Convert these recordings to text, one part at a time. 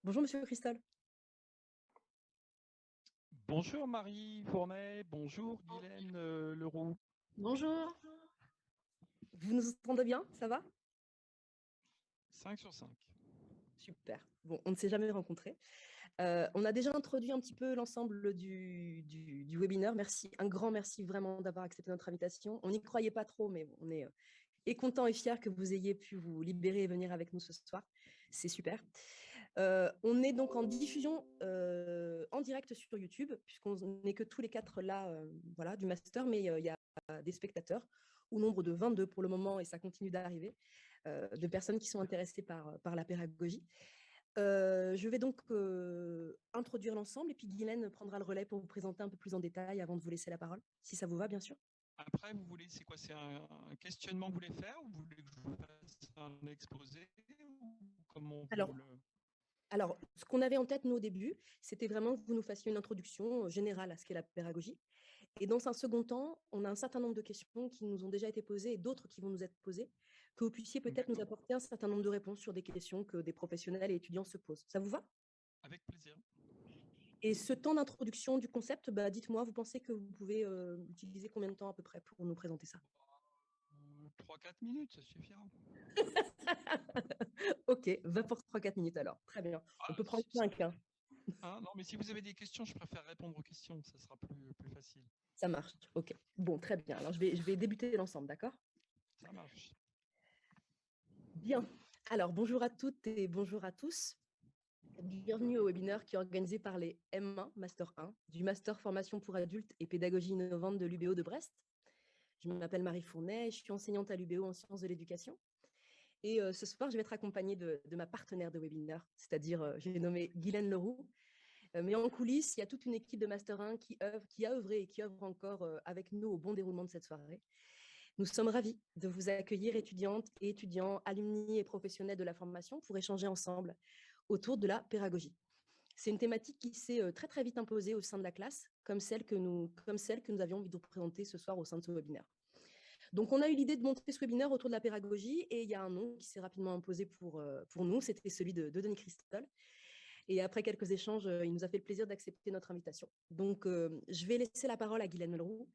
Bonjour Monsieur Christol. Bonjour Marie Fournet, bonjour Guylaine Leroux. Bonjour. Vous nous entendez bien? Ça va? 5 sur 5. Super. Bon, on ne s'est jamais rencontrés. On a déjà introduit un petit peu l'ensemble du webinaire. Merci, un grand merci vraiment d'avoir accepté notre invitation. On n'y croyait pas trop, mais on est content et fier que vous ayez pu vous libérer et venir avec nous ce soir. C'est super. On est donc en diffusion en direct sur YouTube, puisqu'on n'est que tous les quatre là voilà, du master, mais il y a des spectateurs, au nombre de 22 pour le moment, et ça continue d'arriver, de personnes qui sont intéressées par la pédagogie. Je vais donc introduire l'ensemble, et puis Guylaine prendra le relais pour vous présenter un peu plus en détail avant de vous laisser la parole, si ça vous va, bien sûr. Après, vous voulez, c'est quoi? C'est un questionnement que vous voulez faire, ou vous voulez que je vous fasse un exposé, ou comment Alors, vous le... ce qu'on avait en tête, nous, au début, c'était vraiment que vous nous fassiez une introduction générale à ce qu'est la pédagogie. Et dans un second temps, on a un certain nombre de questions qui nous ont déjà été posées et d'autres qui vont nous être posées, que vous puissiez peut-être nous apporter un certain nombre de réponses sur des questions que des professionnels et étudiants se posent. Ça vous va? Avec plaisir. Et ce temps d'introduction du concept, dites-moi, vous pensez que vous pouvez utiliser combien de temps à peu près pour nous présenter ça? 3-4 minutes, ça suffira. Ok, va pour 3-4 minutes alors. Très bien. On peut prendre 5. Hein. Non, mais si vous avez des questions, je préfère répondre aux questions, ça sera plus facile. Ça marche, ok. Bon, très bien. Alors, je vais débuter l'ensemble, d'accord? Ça marche. Bien. Alors, bonjour à toutes et bonjour à tous. Bienvenue au webinaire qui est organisé par les M1, Master 1, du Master Formation pour adultes et pédagogie innovante de l'UBO de Brest. Je m'appelle Marie Fournet, je suis enseignante à l'UBO en sciences de l'éducation. Et ce soir, je vais être accompagnée de ma partenaire de webinaire, c'est-à-dire, j'ai nommé Guylaine Leroux. Mais en coulisses, il y a toute une équipe de Master 1 qui a œuvré et qui œuvre encore avec nous au bon déroulement de cette soirée. Nous sommes ravis de vous accueillir, étudiantes et étudiants, alumni et professionnels de la formation, pour échanger ensemble autour de la pédagogie. C'est une thématique qui s'est très très vite imposée au sein de la classe, comme celle que nous avions envie de vous présenter ce soir au sein de ce webinaire. Donc, on a eu l'idée de monter ce webinaire autour de la pédagogie, et il y a un nom qui s'est rapidement imposé pour nous, c'était celui de Denis Christol. Et après quelques échanges, il nous a fait le plaisir d'accepter notre invitation. Donc, je vais laisser la parole à Guylaine Leroux,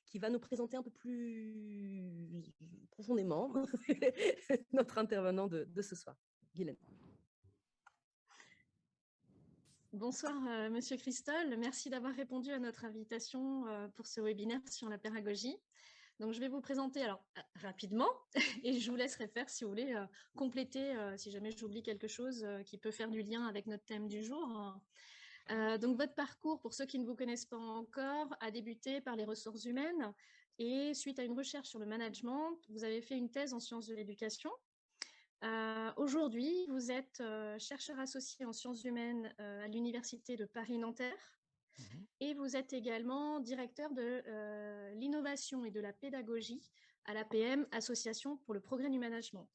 qui va nous présenter un peu plus profondément notre intervenant de ce soir. Guylaine. Bonsoir, Monsieur Christol. Merci d'avoir répondu à notre invitation pour ce webinaire sur la pédagogie. Donc, je vais vous présenter rapidement et je vous laisserai faire, si vous voulez, compléter si jamais j'oublie quelque chose qui peut faire du lien avec notre thème du jour. Donc, votre parcours, pour ceux qui ne vous connaissent pas encore, a débuté par les ressources humaines et suite à une recherche sur le management, vous avez fait une thèse en sciences de l'éducation. Aujourd'hui, vous êtes chercheur associé en sciences humaines à l'Université de Paris-Nanterre et vous êtes également directeur de l'innovation et de la pédagogie à l'APM, Association pour le progrès du management.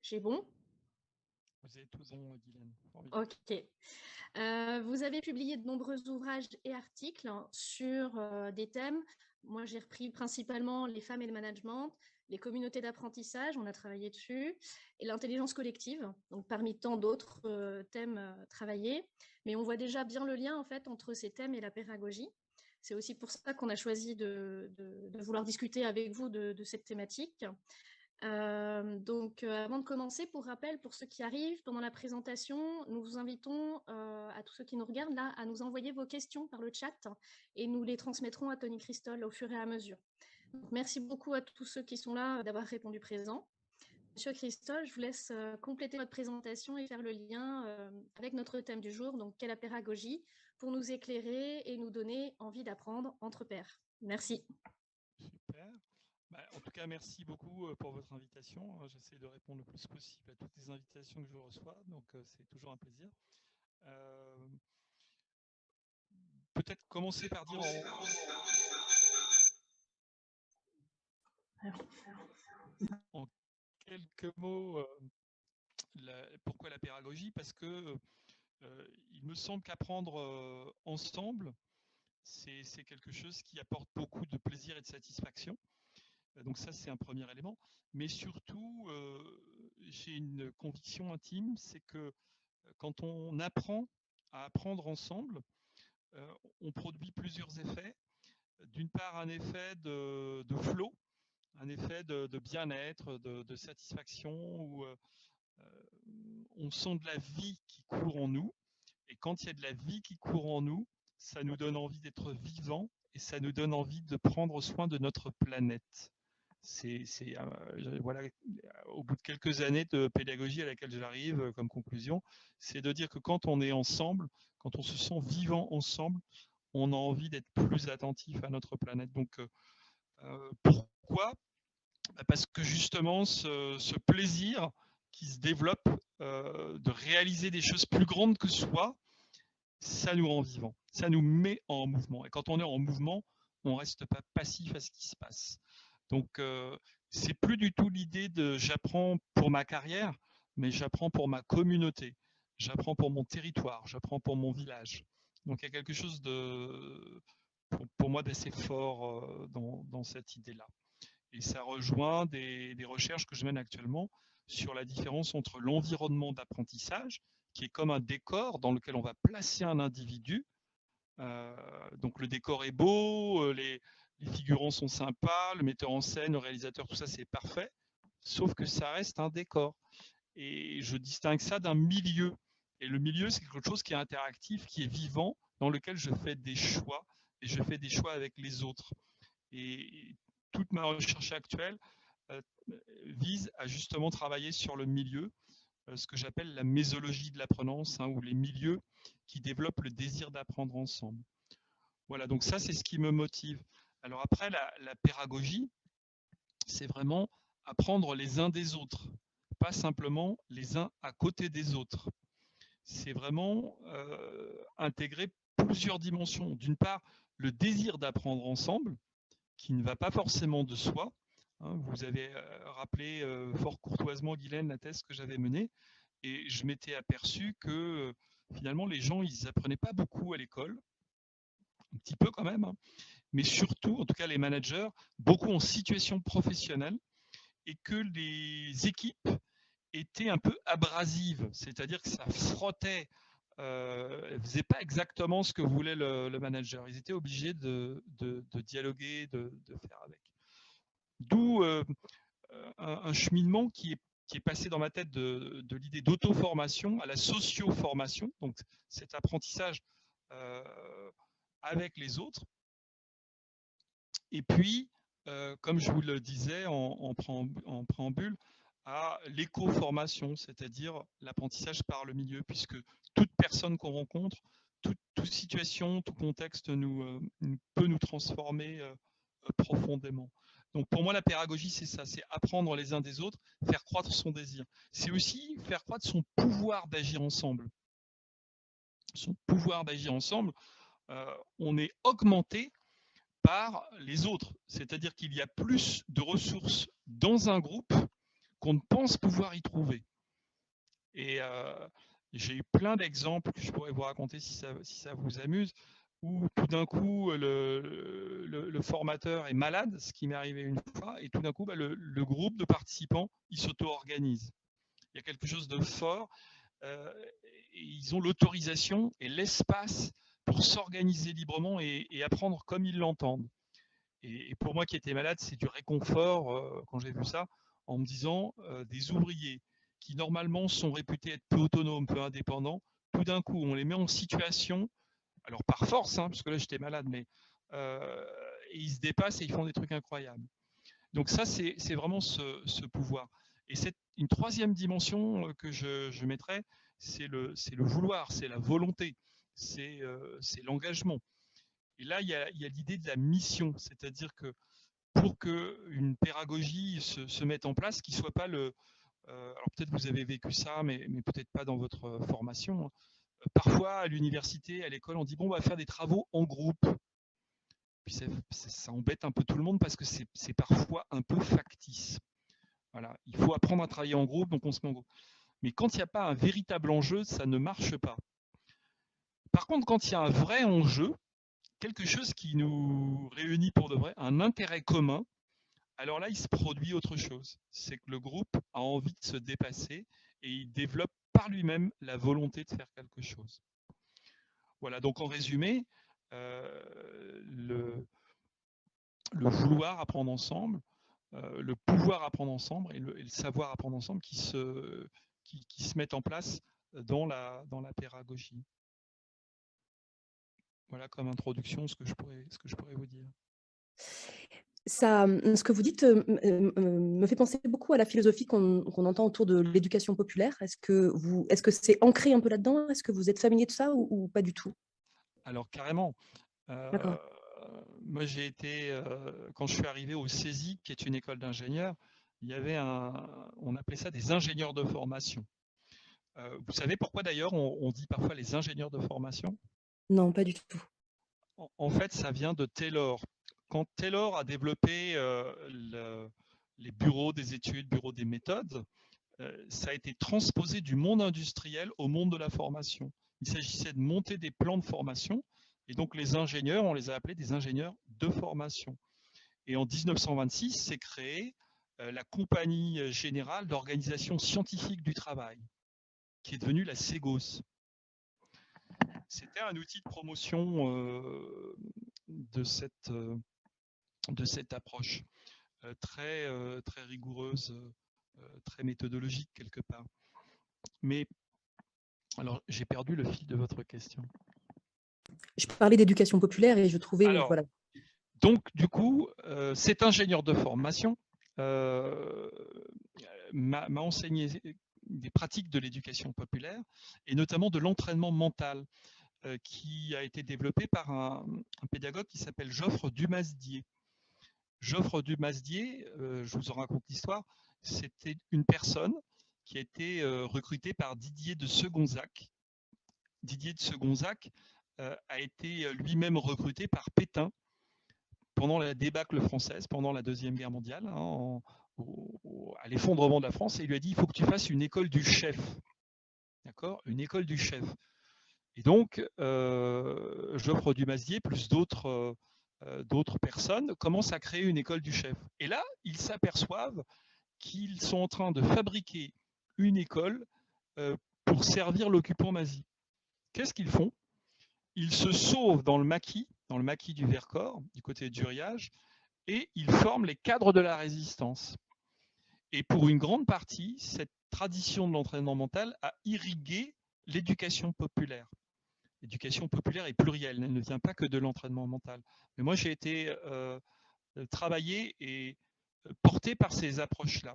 J'ai bon? Vous avez tout bon, Guylaine. Ok. Vous avez publié de nombreux ouvrages et articles sur des thèmes. Moi, j'ai repris principalement les femmes et le management, les communautés d'apprentissage, on a travaillé dessus, et l'intelligence collective, donc parmi tant d'autres thèmes travaillés. Mais on voit déjà bien le lien en fait entre ces thèmes et la pédagogie. C'est aussi pour ça qu'on a choisi de vouloir discuter avec vous de cette thématique. Avant de commencer, pour rappel, pour ceux qui arrivent, pendant la présentation, nous vous invitons à tous ceux qui nous regardent là à nous envoyer vos questions par le chat et nous les transmettrons à Tony Christol au fur et à mesure. Donc, merci beaucoup à tous ceux qui sont là d'avoir répondu présent. Monsieur Christol, je vous laisse compléter votre présentation et faire le lien avec notre thème du jour, donc qu'est la pédagogie, pour nous éclairer et nous donner envie d'apprendre entre pairs. Merci. Super. En tout cas, merci beaucoup pour votre invitation. J'essaie de répondre le plus possible à toutes les invitations que je reçois, donc c'est toujours un plaisir. Peut-être commencer par dire en quelques mots pourquoi la pédagogie, parce que il me semble qu'apprendre ensemble, c'est quelque chose qui apporte beaucoup de plaisir et de satisfaction. Donc ça, c'est un premier élément. Mais surtout, j'ai une conviction intime, c'est que Quand on apprend à apprendre ensemble, on produit plusieurs effets. D'une part, un effet de flow, un effet de bien-être, de satisfaction, où on sent de la vie qui court en nous. Et quand il y a de la vie qui court en nous, ça nous donne envie d'être vivant et ça nous donne envie de prendre soin de notre planète. Voilà, au bout de quelques années de pédagogie à laquelle j'arrive comme conclusion, c'est de dire que quand on est ensemble, quand on se sent vivant ensemble, on a envie d'être plus attentif à notre planète. Donc, pourquoi? Parce que justement, ce plaisir qui se développe de réaliser des choses plus grandes que soi, ça nous rend vivants, ça nous met en mouvement. Et quand on est en mouvement, on ne reste pas passif à ce qui se passe. Donc, c'est plus du tout l'idée de j'apprends pour ma carrière, mais j'apprends pour ma communauté, j'apprends pour mon territoire, j'apprends pour mon village. Donc, il y a quelque chose pour moi d'assez fort dans cette idée-là. Et ça rejoint des recherches que je mène actuellement sur la différence entre l'environnement d'apprentissage, qui est comme un décor dans lequel on va placer un individu. Donc le décor est beau, les figurants sont sympas, le metteur en scène, le réalisateur, tout ça c'est parfait, sauf que ça reste un décor. Et je distingue ça d'un milieu. Et le milieu, c'est quelque chose qui est interactif, qui est vivant, dans lequel je fais des choix, et je fais des choix avec les autres. Et toute ma recherche actuelle vise à justement travailler sur le milieu, ce que j'appelle la mésologie de l'apprenance, ou les milieux qui développent le désir d'apprendre ensemble. Voilà, donc ça, c'est ce qui me motive. Alors après, la pédagogie, c'est vraiment apprendre les uns des autres, pas simplement les uns à côté des autres. C'est vraiment intégrer plusieurs dimensions. D'une part, le désir d'apprendre ensemble, qui ne va pas forcément de soi. Vous avez rappelé fort courtoisement, Guylaine, la thèse que j'avais menée, et je m'étais aperçu que finalement les gens, ils n'apprenaient pas beaucoup à l'école, un petit peu quand même, mais surtout, en tout cas les managers, beaucoup en situation professionnelle, et que les équipes étaient un peu abrasives, c'est-à-dire que ça frottait, elles ne faisaient pas exactement ce que voulait le manager. Ils étaient obligés de dialoguer, de faire avec. D'où un cheminement qui est passé dans ma tête de l'idée d'auto-formation à la socio-formation, donc cet apprentissage avec les autres. Et puis, comme je vous le disais en préambule, à l'éco-formation, c'est-à-dire l'apprentissage par le milieu, puisque toute personne qu'on rencontre, toute situation, tout contexte peut nous transformer profondément. Donc pour moi, la pédagogie, c'est ça, c'est apprendre les uns des autres, faire croître son désir. C'est aussi faire croître son pouvoir d'agir ensemble. Son pouvoir d'agir ensemble, on est augmenté par les autres. C'est-à-dire qu'il y a plus de ressources dans un groupe qu'on ne pense pouvoir y trouver. Et j'ai eu plein d'exemples que je pourrais vous raconter si ça vous amuse, où tout d'un coup le formateur est malade, ce qui m'est arrivé une fois, et tout d'un coup le groupe de participants, il s'auto-organise. Il y a quelque chose de fort, et ils ont l'autorisation et l'espace pour s'organiser librement et apprendre comme ils l'entendent. Et pour moi qui étais malade, c'est du réconfort quand j'ai vu ça, en me disant des ouvriers qui normalement sont réputés être peu autonomes, peu indépendants, tout d'un coup on les met en situation, alors par force, parce que là j'étais malade, mais ils se dépassent et ils font des trucs incroyables. Donc ça, c'est vraiment ce pouvoir. Et c'est une troisième dimension que je mettrais, c'est le vouloir, c'est la volonté, c'est l'engagement. Et là, il y a l'idée de la mission, c'est-à-dire que pour qu'une pédagogie se mette en place, qu'il ne soit pas alors peut-être vous avez vécu ça, mais peut-être pas dans votre formation. Parfois, à l'université, à l'école, on dit bon, on va faire des travaux en groupe. Puis ça embête un peu tout le monde parce que c'est parfois un peu factice. Voilà, il faut apprendre à travailler en groupe, donc on se met en groupe. Mais quand il n'y a pas un véritable enjeu, ça ne marche pas. Par contre, quand il y a un vrai enjeu, quelque chose qui nous réunit pour de vrai, un intérêt commun, alors là, il se produit autre chose. C'est que le groupe a envie de se dépasser et il développe par lui-même la volonté de faire quelque chose. Voilà, donc en résumé, le vouloir apprendre ensemble, le pouvoir apprendre ensemble et le savoir apprendre ensemble qui se mettent en place dans la pédagogie. Voilà comme introduction ce que je pourrais vous dire. Ça, ce que vous dites me fait penser beaucoup à la philosophie qu'on entend autour de l'éducation populaire. Est-ce que c'est ancré un peu là-dedans? Est-ce que vous êtes familier de ça ou pas du tout? Alors carrément. D'accord. Moi j'ai été, quand je suis arrivé au CESIC, qui est une école d'ingénieurs, il y avait on appelait ça des ingénieurs de formation. Vous savez pourquoi d'ailleurs on dit parfois les ingénieurs de formation? Non, pas du tout. En fait, ça vient de Taylor. Quand Taylor a développé les bureaux des études, bureaux des méthodes, ça a été transposé du monde industriel au monde de la formation. Il s'agissait de monter des plans de formation, et donc les ingénieurs, on les a appelés des ingénieurs de formation. Et en 1926, s'est créée la Compagnie Générale d'Organisation Scientifique du Travail, qui est devenue la Ségos. C'était un outil de promotion de cette approche très rigoureuse, très méthodologique quelque part. Mais alors, j'ai perdu le fil de votre question. Je parlais d'éducation populaire et je trouvais... Alors, voilà. donc, du coup, cet ingénieur de formation m'a enseigné des pratiques de l'éducation populaire et notamment de l'entraînement mental qui a été développé par un pédagogue qui s'appelle Joffre Dumasdier. Joffre Dumasdier, je vous en raconte l'histoire, c'était une personne qui a été recrutée par Didier de Segonzac. Didier de Segonzac a été lui-même recruté par Pétain pendant la débâcle française, pendant la Deuxième Guerre mondiale, hein, à l'effondrement de la France, et il lui a dit il faut que tu fasses une école du chef. D'accord, une école du chef. Et donc, Joffre Dumasdier, plus d'autres personnes, commencent à créer une école du chef. Et là, ils s'aperçoivent qu'ils sont en train de fabriquer une école pour servir l'occupant nazi. Qu'est-ce qu'ils font? Ils se sauvent dans le maquis du Vercors, du côté d'Uriage, et ils forment les cadres de la résistance. Et pour une grande partie, cette tradition de l'entraînement mental a irrigué l'éducation populaire. L'éducation populaire est plurielle, elle ne vient pas que de l'entraînement mental. Mais moi, j'ai été travaillé et porté par ces approches-là.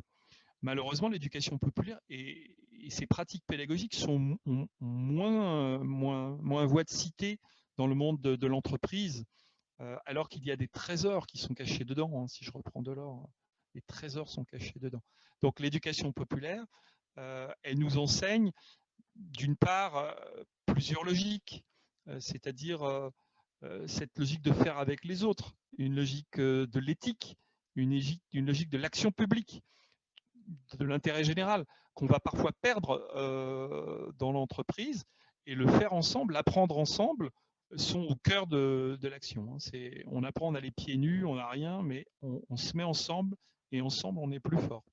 Malheureusement, l'éducation populaire et ses pratiques pédagogiques sont moins voie de cité dans le monde de l'entreprise, alors qu'il y a des trésors qui sont cachés dedans. Hein, si je reprends de l'or, les trésors sont cachés dedans. Donc l'éducation populaire, elle nous enseigne d'une part plusieurs logiques, c'est-à-dire cette logique de faire avec les autres, une logique de l'éthique, une logique de l'action publique, de l'intérêt général, qu'on va parfois perdre dans l'entreprise, et le faire ensemble, l'apprendre ensemble, sont au cœur de l'action. On apprend, on a les pieds nus, on n'a rien, mais on se met ensemble, et ensemble, on est plus fort.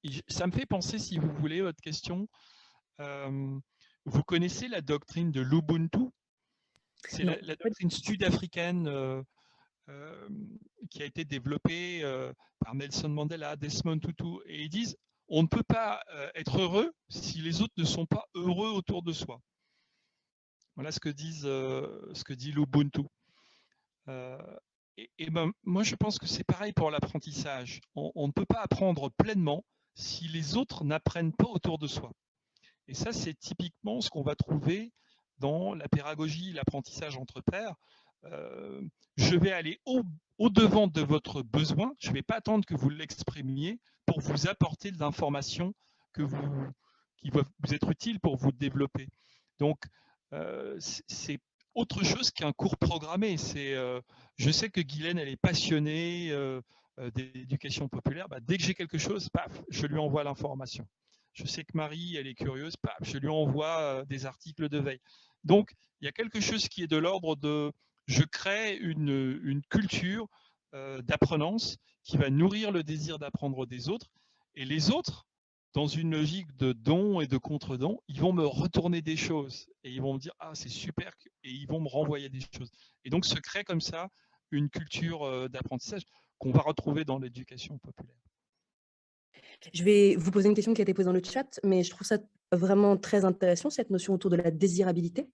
Et ça me fait penser, si vous voulez, votre question, vous connaissez la doctrine de l'Ubuntu? C'est la doctrine sud-africaine qui a été développée par Nelson Mandela, Desmond Tutu, et ils disent on ne peut pas être heureux si les autres ne sont pas heureux autour de soi. Voilà ce que dit l'Ubuntu. Et ben, moi, je pense que c'est pareil pour l'apprentissage. On ne peut pas apprendre pleinement si les autres n'apprennent pas autour de soi. Et ça, c'est typiquement ce qu'on va trouver dans la pédagogie, l'apprentissage entre pairs. Je vais aller au-devant de votre besoin, je ne vais pas attendre que vous l'exprimiez pour vous apporter de l'information qui va vous être utile pour vous développer. Donc, c'est autre chose qu'un cours programmé. Je sais que Guylaine, elle est passionnée d'éducation populaire. Bah, dès que j'ai quelque chose, paf, je lui envoie l'information. Je sais que Marie, elle est curieuse, paf, je lui envoie des articles de veille. Donc, il y a quelque chose qui est de l'ordre de je crée une culture d'apprenance qui va nourrir le désir d'apprendre des autres. Et les autres, dans une logique de don et de contre-don, ils vont me retourner des choses et ils vont me dire « Ah, c'est super » et ils vont me renvoyer des choses. Et donc, se crée comme ça une culture d'apprentissage qu'on va retrouver dans l'éducation populaire. Je vais vous poser une question qui a été posée dans le chat, mais je trouve ça vraiment très intéressant, cette notion autour de la désirabilité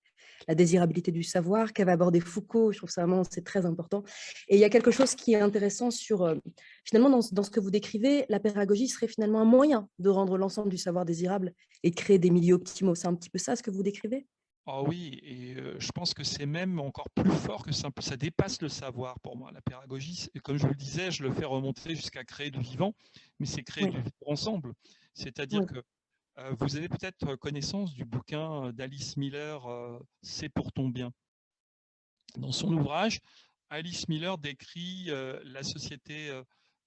du savoir qu'avait abordé Foucault. Je trouve ça vraiment, c'est très important. Et il y a quelque chose qui est intéressant sur, finalement, dans ce que vous décrivez, la pédagogie serait finalement un moyen de rendre l'ensemble du savoir désirable et de créer des milieux optimaux. C'est un petit peu ça ce que vous décrivez? Ah oui, et je pense que c'est même encore plus fort que ça dépasse le savoir pour moi. La pédagogie, comme je vous le disais, je le fais remonter jusqu'à créer du vivant, mais c'est créer du vivre ensemble. C'est-à-dire que vous avez peut-être connaissance du bouquin d'Alice Miller, C'est pour ton bien. Dans son ouvrage, Alice Miller décrit la société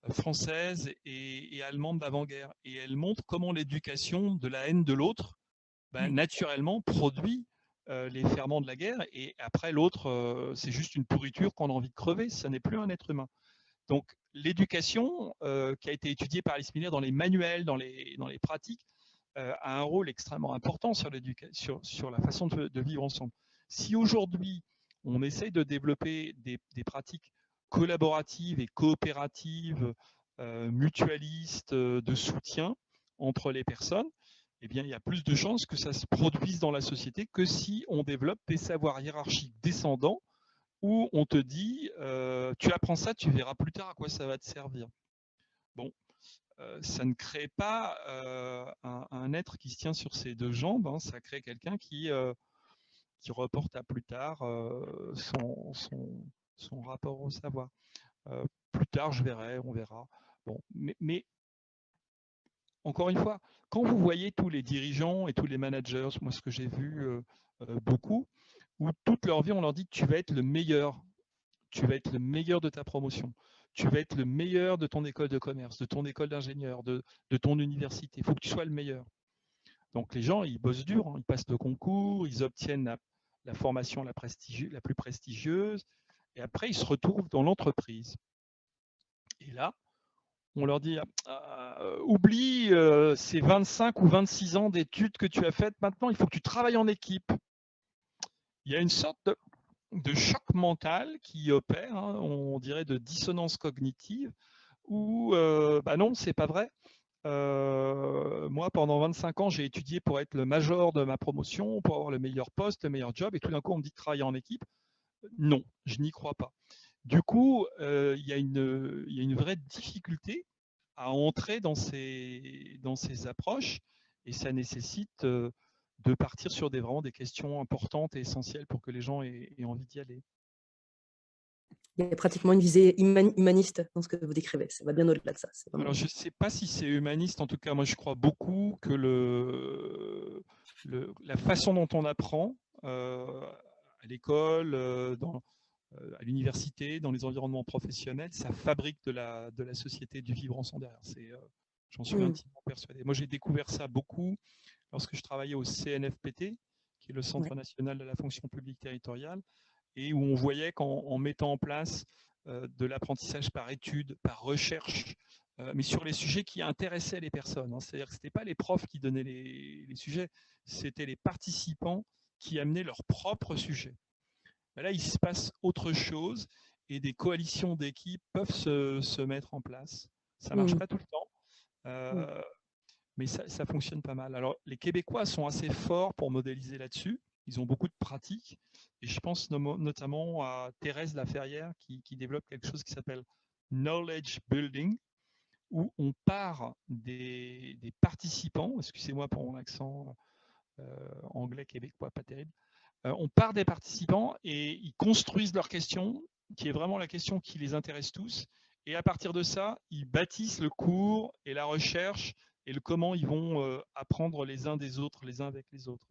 française et allemande d'avant-guerre. Et elle montre comment l'éducation de la haine de l'autre, naturellement, produit les ferments de la guerre. Et après, l'autre, c'est juste une pourriture qu'on a envie de crever. Ça n'est plus un être humain. Donc, l'éducation qui a été étudiée par Alice Miller dans les manuels, dans les pratiques, a un rôle extrêmement important sur la façon de vivre ensemble. Si aujourd'hui, on essaye de développer des pratiques collaboratives et coopératives, mutualistes, de soutien entre les personnes, eh bien, il y a plus de chances que ça se produise dans la société que si on développe des savoirs hiérarchiques descendants où on te dit tu apprends ça, tu verras plus tard à quoi ça va te servir. Bon, ça ne crée pas un être qui se tient sur ses deux jambes, hein, ça crée quelqu'un qui reporte à plus tard son rapport au savoir. Plus tard, je verrai, on verra. Bon, mais encore une fois, quand vous voyez tous les dirigeants et tous les managers, moi ce que j'ai vu beaucoup, où toute leur vie on leur dit tu vas être le meilleur, tu vas être le meilleur de ta promotion, tu vas être le meilleur de ton école de commerce, de ton école d'ingénieur, de ton université, il faut que tu sois le meilleur. Donc les gens, ils bossent dur, hein, ils passent le concours, ils obtiennent la formation la plus prestigieuse, et après ils se retrouvent dans l'entreprise. Et là, on leur dit oublie ces 25 ou 26 ans d'études que tu as faites, maintenant il faut que tu travailles en équipe. Il y a une sorte de choc mental qui opère, hein, on dirait de dissonance cognitive, où non, c'est pas vrai. Moi, pendant 25 ans, j'ai étudié pour être le major de ma promotion, pour avoir le meilleur poste, le meilleur job, et tout d'un coup, on me dit de travailler en équipe. Non, je n'y crois pas. Du coup, il y a une vraie difficulté à entrer dans ces approches, et ça nécessite de partir sur vraiment des questions importantes et essentielles pour que les gens aient envie d'y aller. Il y a pratiquement une visée humaniste dans ce que vous décrivez. Ça va bien au-delà de ça. Vraiment... Alors, je ne sais pas si c'est humaniste. En tout cas, moi, je crois beaucoup que la façon dont on apprend à l'école, à l'université, dans les environnements professionnels, ça fabrique de la société du vivre ensemble derrière. J'en suis intimement persuadé. Moi, j'ai découvert ça beaucoup lorsque je travaillais au CNFPT, qui est le Centre national de la fonction publique territoriale, et où on voyait qu'en mettant en place de l'apprentissage par étude, par recherche, mais sur les sujets qui intéressaient les personnes. Hein. C'est-à-dire que ce n'était pas les profs qui donnaient les sujets, c'était les participants qui amenaient leurs propres sujets. Ben là, il se passe autre chose et des coalitions d'équipes peuvent se mettre en place. Ça ne marche pas tout le temps, mais ça fonctionne pas mal. Alors, les Québécois sont assez forts pour modéliser là-dessus. Ils ont beaucoup de pratiques. Et je pense notamment à Thérèse Laferrière qui développe quelque chose qui s'appelle Knowledge Building, où on part des participants, excusez-moi pour mon accent anglais québécois, pas terrible, on part des participants et ils construisent leur question, qui est vraiment la question qui les intéresse tous. Et à partir de ça, ils bâtissent le cours et la recherche et le comment ils vont apprendre les uns des autres, les uns avec les autres.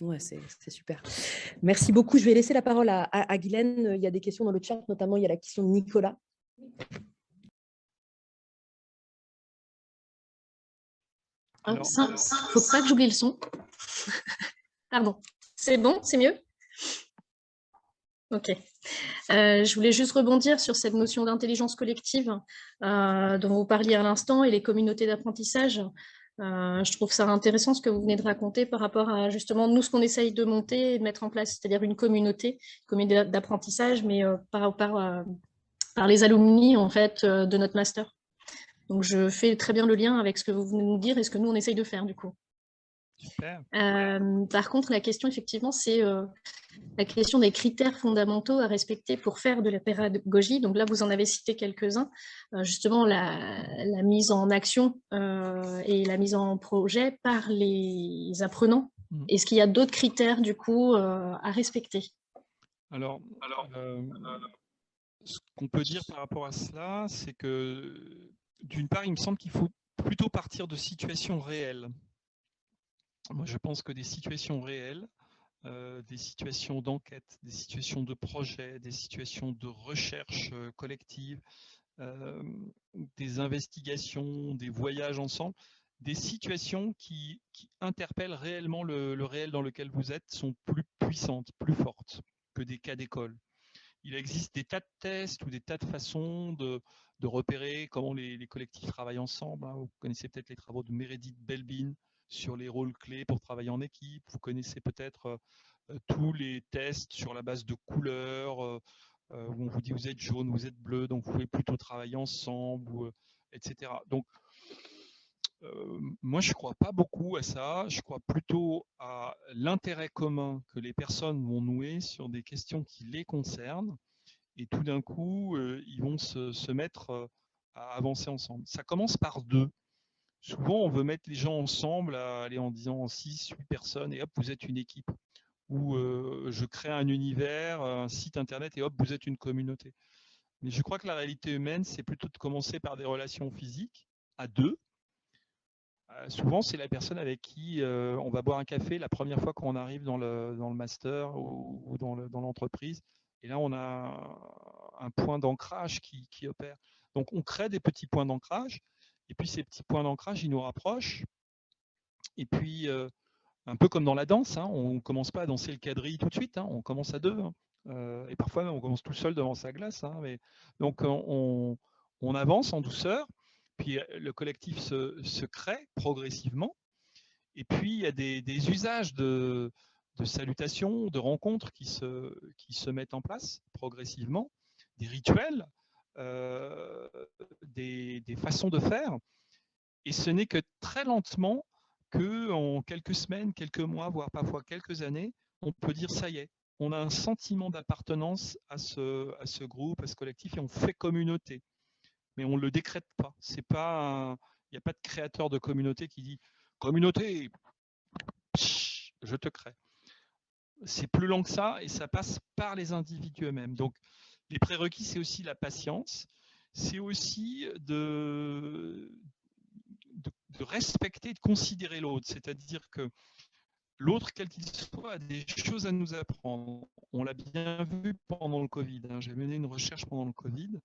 Ouais, c'est super. Merci beaucoup. Je vais laisser la parole à Guylaine. Il y a des questions dans le chat, notamment il y a la question de Nicolas. Il ne faut pas que j'oublie le son. Pardon. C'est bon? C'est mieux? Ok. Je voulais juste rebondir sur cette notion d'intelligence collective dont vous parliez à l'instant et les communautés d'apprentissage. Je trouve ça intéressant ce que vous venez de raconter par rapport à justement nous, ce qu'on essaye de monter et de mettre en place, c'est-à-dire une communauté d'apprentissage, mais par les alumni en fait, de notre master. Donc je fais très bien le lien avec ce que vous venez de nous dire et ce que nous, on essaye de faire du coup. Super. Par contre, la question, effectivement, c'est la question des critères fondamentaux à respecter pour faire de la pédagogie. Donc là, vous en avez cité quelques-uns. Justement, la mise en action et la mise en projet par les apprenants. Est-ce qu'il y a d'autres critères, du coup, à respecter? Alors ce qu'on peut dire par rapport à cela, c'est que, d'une part, il me semble qu'il faut plutôt partir de situations réelles. Moi, je pense que des situations réelles, des situations d'enquête, des situations de projet, des situations de recherche collective, des investigations, des voyages ensemble, des situations qui interpellent réellement le réel dans lequel vous êtes sont plus puissantes, plus fortes que des cas d'école. Il existe des tas de tests ou des tas de façons de repérer comment les collectifs travaillent ensemble. Vous connaissez peut-être les travaux de Meredith Belbin sur les rôles clés pour travailler en équipe. Vous connaissez peut-être tous les tests sur la base de couleurs, où on vous dit vous êtes jaune, vous êtes bleu, donc vous pouvez plutôt travailler ensemble, etc. Donc, moi, je ne crois pas beaucoup à ça. Je crois plutôt à l'intérêt commun que les personnes vont nouer sur des questions qui les concernent. Et tout d'un coup, ils vont se mettre à avancer ensemble. Ça commence par deux. Souvent, on veut mettre les gens ensemble, en disant 6, 8 personnes, et hop, vous êtes une équipe. Ou je crée un univers, un site internet, et hop, vous êtes une communauté. Mais je crois que la réalité humaine, c'est plutôt de commencer par des relations physiques, à deux. Souvent, c'est la personne avec qui on va boire un café la première fois qu'on arrive dans le master ou dans l'entreprise. Et là, on a un point d'ancrage qui opère. Donc, on crée des petits points d'ancrage. Et puis, ces petits points d'ancrage, ils nous rapprochent. Et puis, un peu comme dans la danse, hein, on ne commence pas à danser le quadrille tout de suite. Hein, on commence à deux. Hein. Et parfois, on commence tout seul devant sa glace. Hein, donc, on avance en douceur. Puis le collectif se crée progressivement. Et puis il y a des usages de salutations, de rencontres qui se mettent en place progressivement, des rituels, des façons de faire. Et ce n'est que très lentement qu'en quelques semaines, quelques mois, voire parfois quelques années, on peut dire ça y est, on a un sentiment d'appartenance à ce groupe, à ce collectif, et on fait communauté. Mais on ne le décrète pas. Il n'y a pas de créateur de communauté qui dit « communauté, je te crée ». C'est plus long que ça et ça passe par les individus eux-mêmes. Donc, les prérequis, c'est aussi la patience. C'est aussi de respecter, de considérer l'autre. C'est-à-dire que l'autre, quel qu'il soit, a des choses à nous apprendre. On l'a bien vu pendant le Covid. Hein. J'ai mené une recherche pendant le Covid.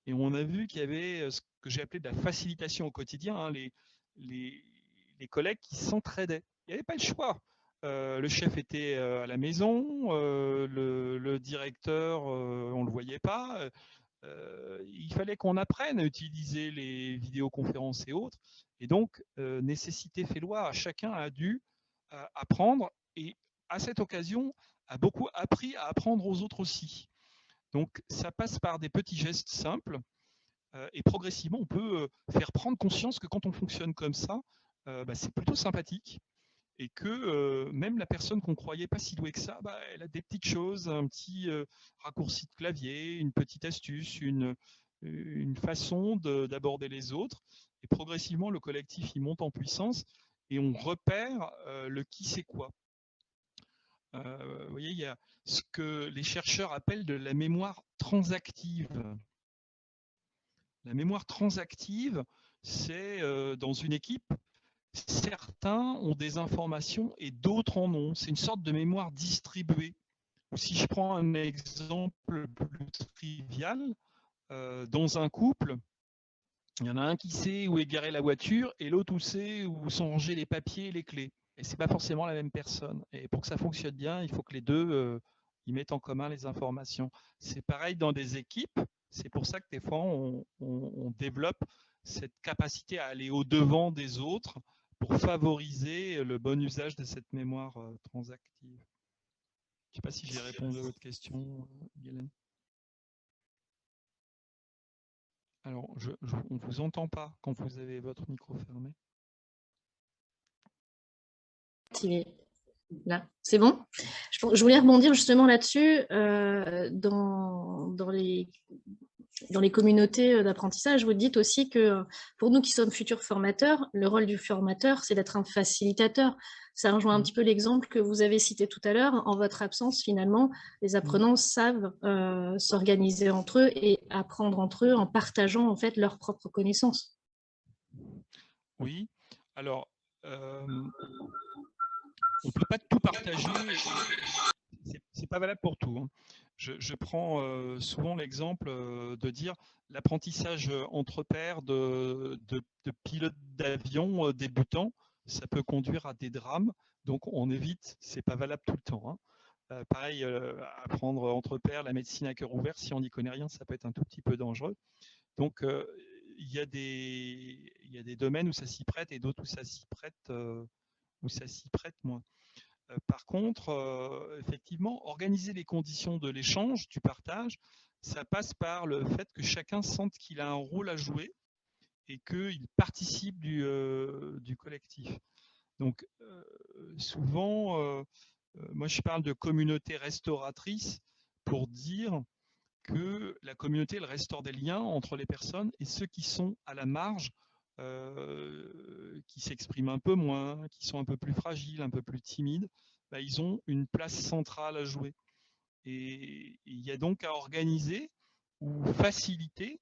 Et on a vu qu'il y avait ce que j'ai appelé de la facilitation au quotidien, hein, les collègues qui s'entraidaient. Il n'y avait pas le choix. Le chef était à la maison, le directeur, on ne le voyait pas. Il fallait qu'on apprenne à utiliser les vidéoconférences et autres. Et donc, nécessité fait loi. Chacun a dû apprendre et à cette occasion a beaucoup appris à apprendre aux autres aussi. Donc, ça passe par des petits gestes simples et progressivement, on peut faire prendre conscience que quand on fonctionne comme ça, c'est plutôt sympathique et que même la personne qu'on ne croyait pas si douée que ça, elle a des petites choses, un petit raccourci de clavier, une petite astuce, une façon d'aborder les autres. Et progressivement, le collectif il monte en puissance et on repère le qui c'est quoi. Vous voyez, il y a ce que les chercheurs appellent de la mémoire transactive. La mémoire transactive, c'est dans une équipe, certains ont des informations et d'autres en ont. C'est une sorte de mémoire distribuée. Ou si je prends un exemple plus trivial, dans un couple, il y en a un qui sait où est garée la voiture et l'autre où sait où sont rangés les papiers et les clés. Et ce n'est pas forcément la même personne. Et pour que ça fonctionne bien, il faut que les deux ils mettent en commun les informations. C'est pareil dans des équipes. C'est pour ça que des fois, on développe cette capacité à aller au-devant des autres pour favoriser le bon usage de cette mémoire transactive. Je ne sais pas si j'ai répondu à votre question, Guylaine. Alors, on ne vous entend pas quand vous avez votre micro fermé. Là, c'est bon. Je voulais rebondir justement là-dessus. Dans les communautés d'apprentissage, vous dites aussi que pour nous qui sommes futurs formateurs, le rôle du formateur, c'est d'être un facilitateur. Ça rejoint un petit peu l'exemple que vous avez cité tout à l'heure. En votre absence, finalement, les apprenants savent s'organiser entre eux et apprendre entre eux en partageant en fait leurs propres connaissances. Oui, alors, on ne peut pas tout partager, c'est pas valable pour tout. Hein. Je prends souvent l'exemple de dire l'apprentissage entre pairs de pilotes d'avion débutants, ça peut conduire à des drames, donc on évite, c'est pas valable tout le temps. Hein. Pareil, apprendre entre pairs la médecine à cœur ouvert, si on n'y connaît rien, ça peut être un tout petit peu dangereux. Donc il y a des domaines où ça s'y prête et d'autres où ça s'y prête moins. Par contre, effectivement, organiser les conditions de l'échange, du partage, ça passe par le fait que chacun sente qu'il a un rôle à jouer et qu'il participe du collectif. Donc, souvent, moi je parle de communauté restauratrice pour dire que la communauté, elle restaure des liens entre les personnes et ceux qui sont à la marge, qui s'expriment un peu moins, qui sont un peu plus fragiles, un peu plus timides, bah, ils ont une place centrale à jouer. Et il y a donc à organiser ou faciliter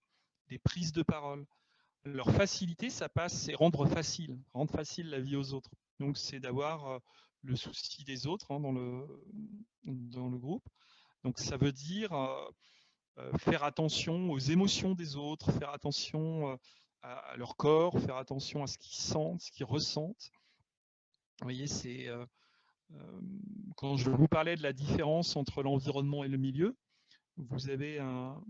des prises de parole. Leur facilité, ça passe, c'est rendre facile la vie aux autres. Donc c'est d'avoir le souci des autres hein, dans le groupe. Donc ça veut dire faire attention aux émotions des autres, faire attention à leur corps, faire attention à ce qu'ils sentent, ce qu'ils ressentent. Vous voyez, c'est quand je vous parlais de la différence entre l'environnement et le milieu, vous avez un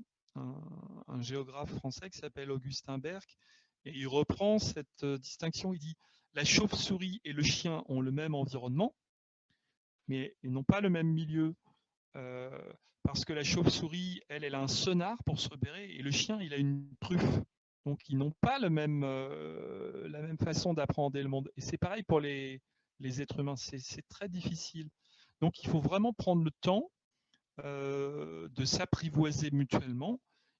géographe français qui s'appelle Augustin Berck, et il reprend cette distinction, il dit la chauve-souris et le chien ont le même environnement, mais ils n'ont pas le même milieu. Parce que la chauve-souris, elle a un sonar pour se repérer, et le chien, il a une truffe. Donc, ils n'ont pas la même façon d'apprendre le monde. Et c'est pareil pour les êtres humains, c'est très difficile. Donc, il faut vraiment prendre le temps de s'apprivoiser mutuellement.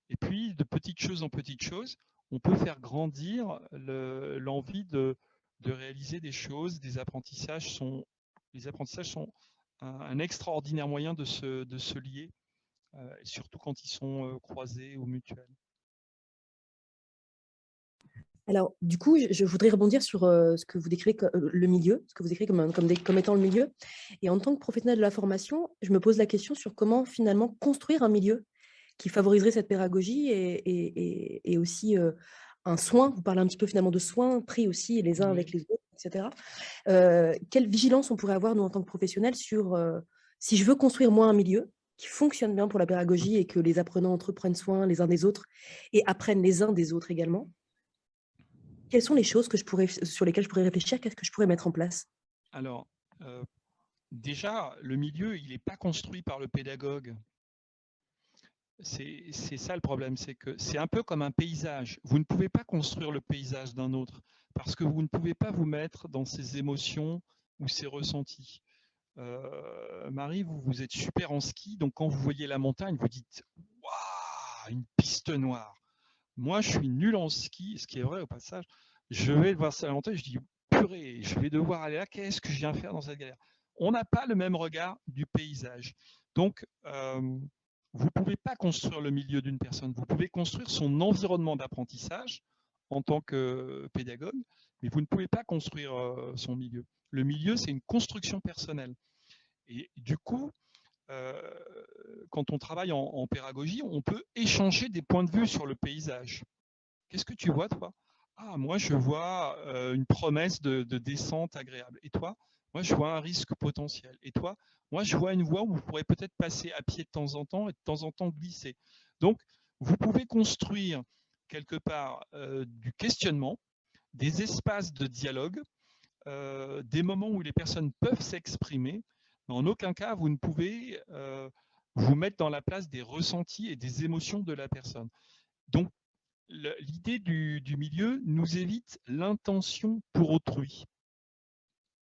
Et puis, de petites choses en petites choses, on peut faire grandir l'envie de réaliser des choses. Les apprentissages sont un extraordinaire moyen de se lier, surtout quand ils sont croisés ou mutuels. Alors, du coup, je voudrais rebondir sur ce que vous décrivez comme le milieu, ce que vous décrivez comme étant le milieu. Et en tant que professionnel de la formation, je me pose la question sur comment finalement construire un milieu qui favoriserait cette pédagogie et aussi un soin. Vous parlez un petit peu finalement de soins pris aussi les uns avec les autres, etc. Quelle vigilance on pourrait avoir, nous, en tant que professionnels, sur si je veux construire moi un milieu qui fonctionne bien pour la pédagogie et que les apprenants entre eux prennent soin les uns des autres et apprennent les uns des autres également. Quelles sont les choses sur lesquelles je pourrais réfléchir? Qu'est-ce que je pourrais mettre en place? Alors, déjà, le milieu, il n'est pas construit par le pédagogue. C'est ça le problème, c'est que c'est un peu comme un paysage. Vous ne pouvez pas construire le paysage d'un autre parce que vous ne pouvez pas vous mettre dans ses émotions ou ses ressentis. Marie, vous êtes super en ski, donc quand vous voyez la montagne, vous dites « Waouh, une piste noire !» Moi, je suis nul en ski, ce qui est vrai au passage. Je vais voir ça à la montagne, je dis « Purée, je vais devoir aller là, qu'est-ce que je viens faire dans cette galère ?» On n'a pas le même regard du paysage. Donc, vous ne pouvez pas construire le milieu d'une personne. Vous pouvez construire son environnement d'apprentissage en tant que pédagogue, mais vous ne pouvez pas construire son milieu. Le milieu, c'est une construction personnelle. Et du coup, quand on travaille en pédagogie, on peut échanger des points de vue sur le paysage. Qu'est-ce que tu vois, toi? Ah, moi, je vois une promesse de descente agréable. Et toi? Moi, je vois un risque potentiel. Et toi, moi, je vois une voie où vous pourrez peut-être passer à pied de temps en temps et de temps en temps glisser. Donc, vous pouvez construire quelque part du questionnement, des espaces de dialogue, des moments où les personnes peuvent s'exprimer, mais en aucun cas, vous ne pouvez vous mettre dans la place des ressentis et des émotions de la personne. Donc, l'idée du milieu nous évite l'intention pour autrui.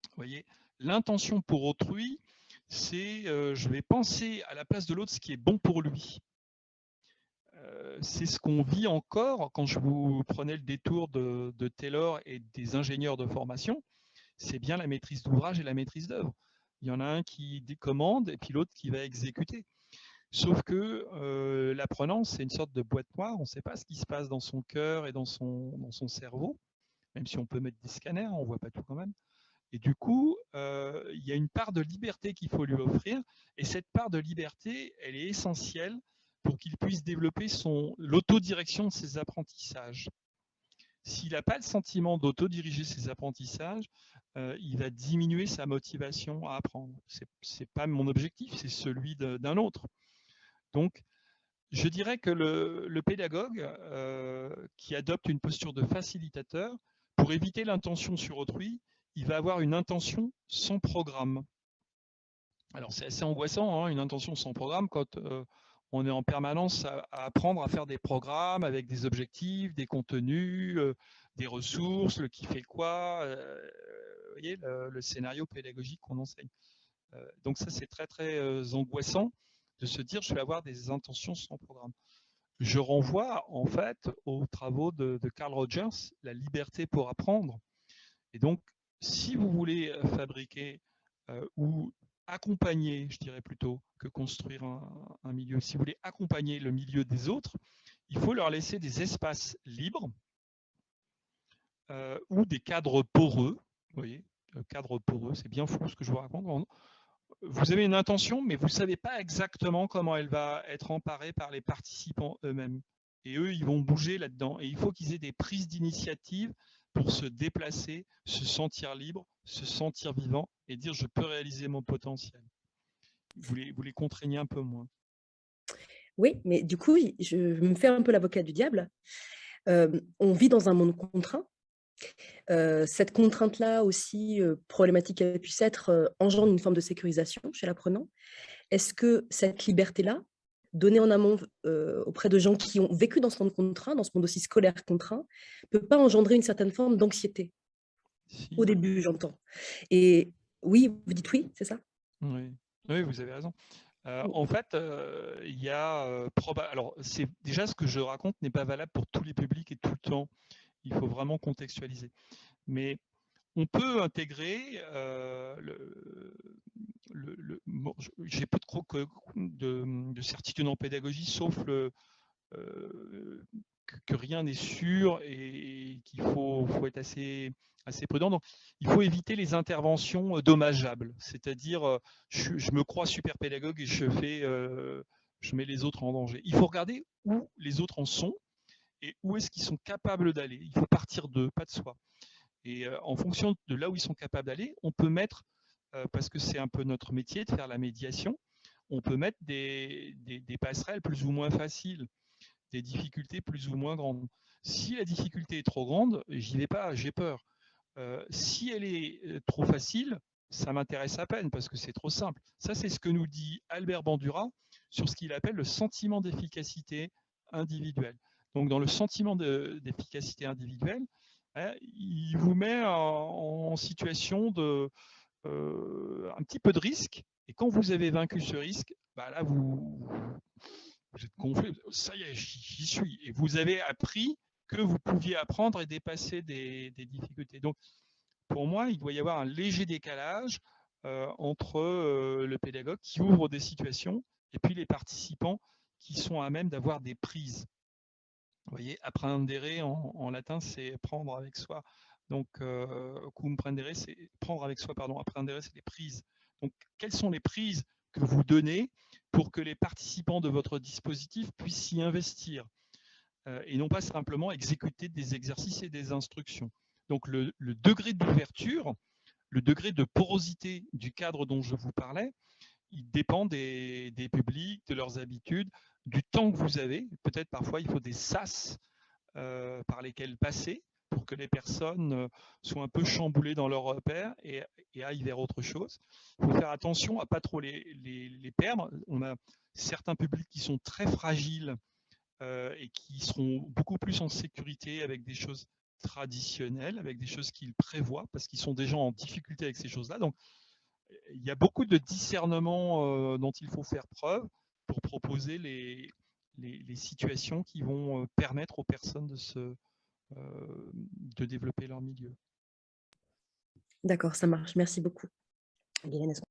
Vous voyez, l'intention pour autrui, c'est je vais penser à la place de l'autre ce qui est bon pour lui. C'est ce qu'on vit encore quand je vous prenais le détour de Taylor et des ingénieurs de formation. C'est bien la maîtrise d'ouvrage et la maîtrise d'œuvre. Il y en a un qui commande et puis l'autre qui va exécuter. Sauf que l'apprenant, c'est une sorte de boîte noire. On ne sait pas ce qui se passe dans son cœur et dans son cerveau, même si on peut mettre des scanners, on ne voit pas tout quand même. Et du coup, il y a une part de liberté qu'il faut lui offrir. Et cette part de liberté, elle est essentielle pour qu'il puisse développer l'autodirection de ses apprentissages. S'il n'a pas le sentiment d'autodiriger ses apprentissages, il va diminuer sa motivation à apprendre. Ce n'est pas mon objectif, c'est celui d'un autre. Donc, je dirais que le pédagogue qui adopte une posture de facilitateur, pour éviter l'intention sur autrui, il va avoir une intention sans programme. Alors, c'est assez angoissant, hein, une intention sans programme, quand on est en permanence à apprendre à faire des programmes avec des objectifs, des contenus, des ressources, le qui fait quoi, vous voyez, le scénario pédagogique qu'on enseigne. Donc ça, c'est très, très angoissant de se dire, je vais avoir des intentions sans programme. Je renvoie en fait aux travaux de Carl Rogers, La liberté pour apprendre. Et donc, si vous voulez fabriquer ou accompagner, je dirais plutôt, que construire un milieu, si vous voulez accompagner le milieu des autres, il faut leur laisser des espaces libres ou des cadres poreux. Vous voyez, cadre poreux, c'est bien fou ce que je vous raconte. Vous avez une intention, mais vous ne savez pas exactement comment elle va être emparée par les participants eux-mêmes. Et eux, ils vont bouger là-dedans. Et il faut qu'ils aient des prises d'initiative pour se déplacer, se sentir libre, se sentir vivant et dire je peux réaliser mon potentiel. Vous les contraignez un peu moins. Oui, mais du coup, je me fais un peu l'avocat du diable. On vit dans un monde contraint. Cette contrainte-là aussi, problématique qu'elle puisse être, engendre une forme de sécurisation chez l'apprenant. Est-ce que cette liberté-là, donnée en amont auprès de gens qui ont vécu dans ce monde contraint, dans ce monde aussi scolaire contraint, ne peut pas engendrer une certaine forme d'anxiété? Au début, j'entends. Et oui, vous dites oui, c'est ça? Oui, oui, vous avez raison. En fait, il y a alors déjà ce que je raconte n'est pas valable pour tous les publics et tout le temps. Il faut vraiment contextualiser. Mais on peut intégrer j'ai pas de certitude en pédagogie, sauf que rien n'est sûr et qu'il faut être assez prudent. Donc, il faut éviter les interventions dommageables. C'est-à-dire, je me crois super pédagogue et je mets les autres en danger. Il faut regarder où les autres en sont et où est-ce qu'ils sont capables d'aller. Il faut partir d'eux, pas de soi. Et en fonction de là où ils sont capables d'aller, on peut mettre, parce que c'est un peu notre métier de faire la médiation, on peut mettre des passerelles plus ou moins faciles, des difficultés plus ou moins grandes. Si la difficulté est trop grande, j'y vais pas, j'ai peur. Si elle est trop facile, ça m'intéresse à peine parce que c'est trop simple. Ça, c'est ce que nous dit Albert Bandura sur ce qu'il appelle le sentiment d'efficacité individuelle. Donc, dans le sentiment d'efficacité individuelle, il vous met en situation de un petit peu de risque. Et quand vous avez vaincu ce risque, bah là, vous êtes gonflé. Ça y est, j'y suis. Et vous avez appris que vous pouviez apprendre et dépasser des difficultés. Donc, pour moi, il doit y avoir un léger décalage entre le pédagogue qui ouvre des situations et puis les participants qui sont à même d'avoir des prises. Vous voyez, apprendere en latin, c'est prendre avec soi. Donc, cum prendere, c'est prendre avec soi, pardon. Apprendere, c'est les prises. Donc, quelles sont les prises que vous donnez pour que les participants de votre dispositif puissent s'y investir et non pas simplement exécuter des exercices et des instructions. Donc, le degré d'ouverture, le degré de porosité du cadre dont je vous parlais, il dépend des publics, de leurs habitudes, du temps que vous avez. Peut-être parfois il faut des sas par lesquels passer pour que les personnes soient un peu chamboulées dans leurs repères et aillent vers autre chose. Il faut faire attention à ne pas trop les perdre. On a certains publics qui sont très fragiles et qui seront beaucoup plus en sécurité avec des choses traditionnelles, avec des choses qu'ils prévoient, parce qu'ils sont déjà en difficulté avec ces choses-là. Donc, il y a beaucoup de discernement dont il faut faire preuve pour proposer les situations qui vont permettre aux personnes de développer leur milieu. D'accord, ça marche. Merci beaucoup. Guylaine, est-ce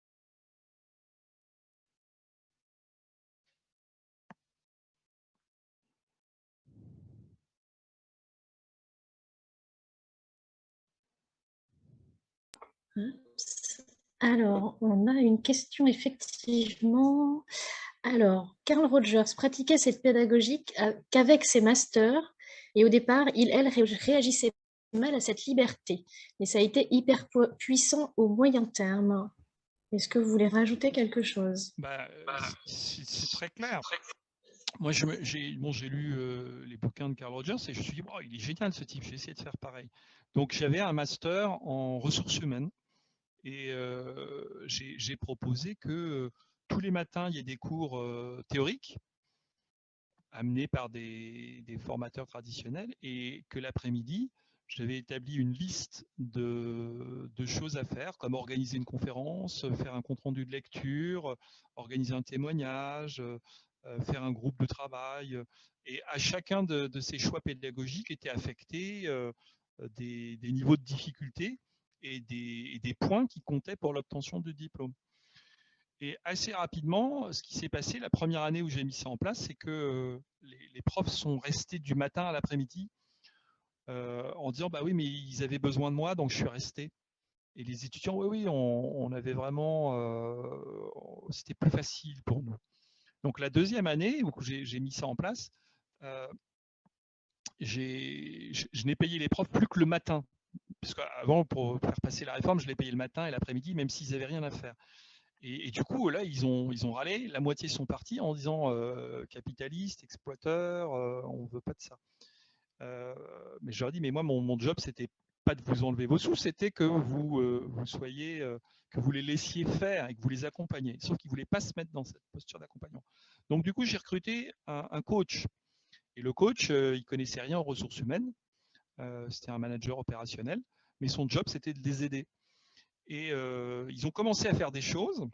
Alors, on a une question effectivement. Alors, Carl Rogers pratiquait cette pédagogie qu'avec ses masters et au départ, elle réagissait mal à cette liberté. Mais ça a été hyper puissant au moyen terme. Est-ce que vous voulez rajouter quelque chose? C'est très clair. Moi, j'ai lu les bouquins de Carl Rogers et je me suis dit, oh, il est génial ce type, j'ai essayé de faire pareil. Donc, j'avais un master en ressources humaines et j'ai proposé que tous les matins, il y ait des cours théoriques amenés par des formateurs traditionnels et que l'après-midi, j'avais établi une liste de choses à faire, comme organiser une conférence, faire un compte-rendu de lecture, organiser un témoignage, faire un groupe de travail. Et à chacun de ces choix pédagogiques étaient affectés des niveaux de difficulté et des points qui comptaient pour l'obtention du diplôme. Et assez rapidement, ce qui s'est passé la première année où j'ai mis ça en place, c'est que les profs sont restés du matin à l'après-midi en disant bah oui, mais ils avaient besoin de moi, donc je suis resté. Et les étudiants, oui, on avait vraiment, c'était plus facile pour nous. Donc la deuxième année où j'ai mis ça en place, je n'ai payé les profs plus que le matin. Parce qu'avant, pour faire passer la réforme, je les payais le matin et l'après-midi, même s'ils n'avaient rien à faire. Et du coup, là, ils ont râlé. La moitié sont partis en disant capitaliste, exploiteur, on ne veut pas de ça. Mais je leur ai dit, mais moi, mon job, c'était pas de vous enlever vos sous, c'était que vous soyez, que vous les laissiez faire et que vous les accompagniez. Sauf qu'ils ne voulaient pas se mettre dans cette posture d'accompagnement. Donc, du coup, j'ai recruté un coach. Et le coach, il connaissait rien aux ressources humaines. C'était un manager opérationnel. Mais son job, c'était de les aider. Et ils ont commencé à faire des choses.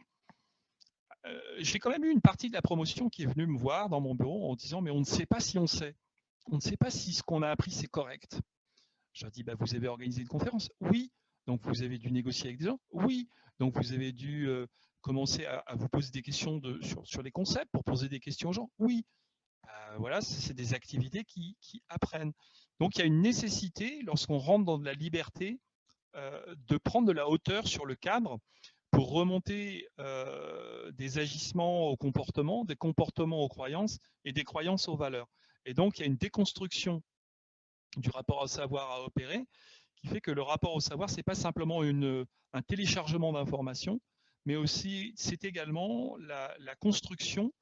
J'ai quand même eu une partie de la promotion qui est venue me voir dans mon bureau en disant mais on ne sait pas si on sait. On ne sait pas si ce qu'on a appris c'est correct. Je leur dis bah, vous avez organisé une conférence? Oui. Donc vous avez dû négocier avec des gens? Oui. Donc vous avez dû commencer à vous poser des questions sur les concepts pour poser des questions aux gens? Oui. Voilà, c'est des activités qui apprennent. Donc il y a une nécessité lorsqu'on rentre dans de la liberté de prendre de la hauteur sur le cadre pour remonter des agissements au comportement, des comportements aux croyances et des croyances aux valeurs. Et donc, il y a une déconstruction du rapport au savoir à opérer qui fait que le rapport au savoir, ce n'est pas simplement un téléchargement d'informations, mais aussi c'est également la construction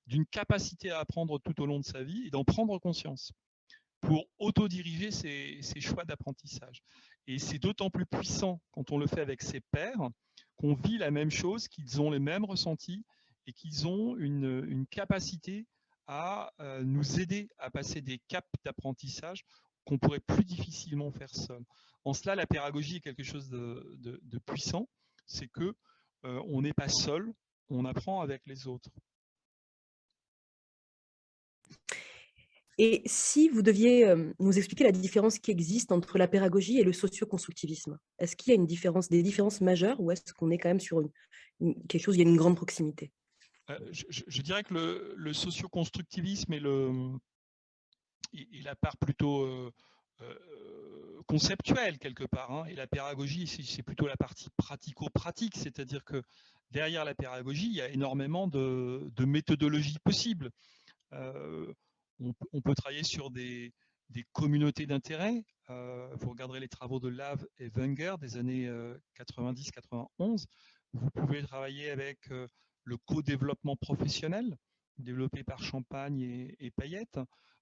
d'une capacité à apprendre tout au long de sa vie et d'en prendre conscience pour autodiriger ses choix d'apprentissage. Et c'est d'autant plus puissant quand on le fait avec ses pairs, qu'on vit la même chose, qu'ils ont les mêmes ressentis et qu'ils ont une capacité à nous aider à passer des caps d'apprentissage qu'on pourrait plus difficilement faire seul. En cela, la pédagogie est quelque chose de puissant, c'est que on n'est pas seul, on apprend avec les autres. Et si vous deviez nous expliquer la différence qui existe entre la pédagogie et le socio-constructivisme, est-ce qu'il y a une différence, des différences majeures ou est-ce qu'on est quand même sur quelque chose, il y a une grande proximité? Je dirais que le socio-constructivisme et la part plutôt conceptuelle quelque part, hein, et la pédagogie, c'est plutôt la partie pratico-pratique, c'est-à-dire que derrière la pédagogie, il y a énormément de méthodologies possibles. On peut travailler sur des des communautés d'intérêt. Vous regarderez les travaux de Lave et Wenger des années 90-91. Vous pouvez travailler avec le co-développement professionnel développé par Champagne et Payette.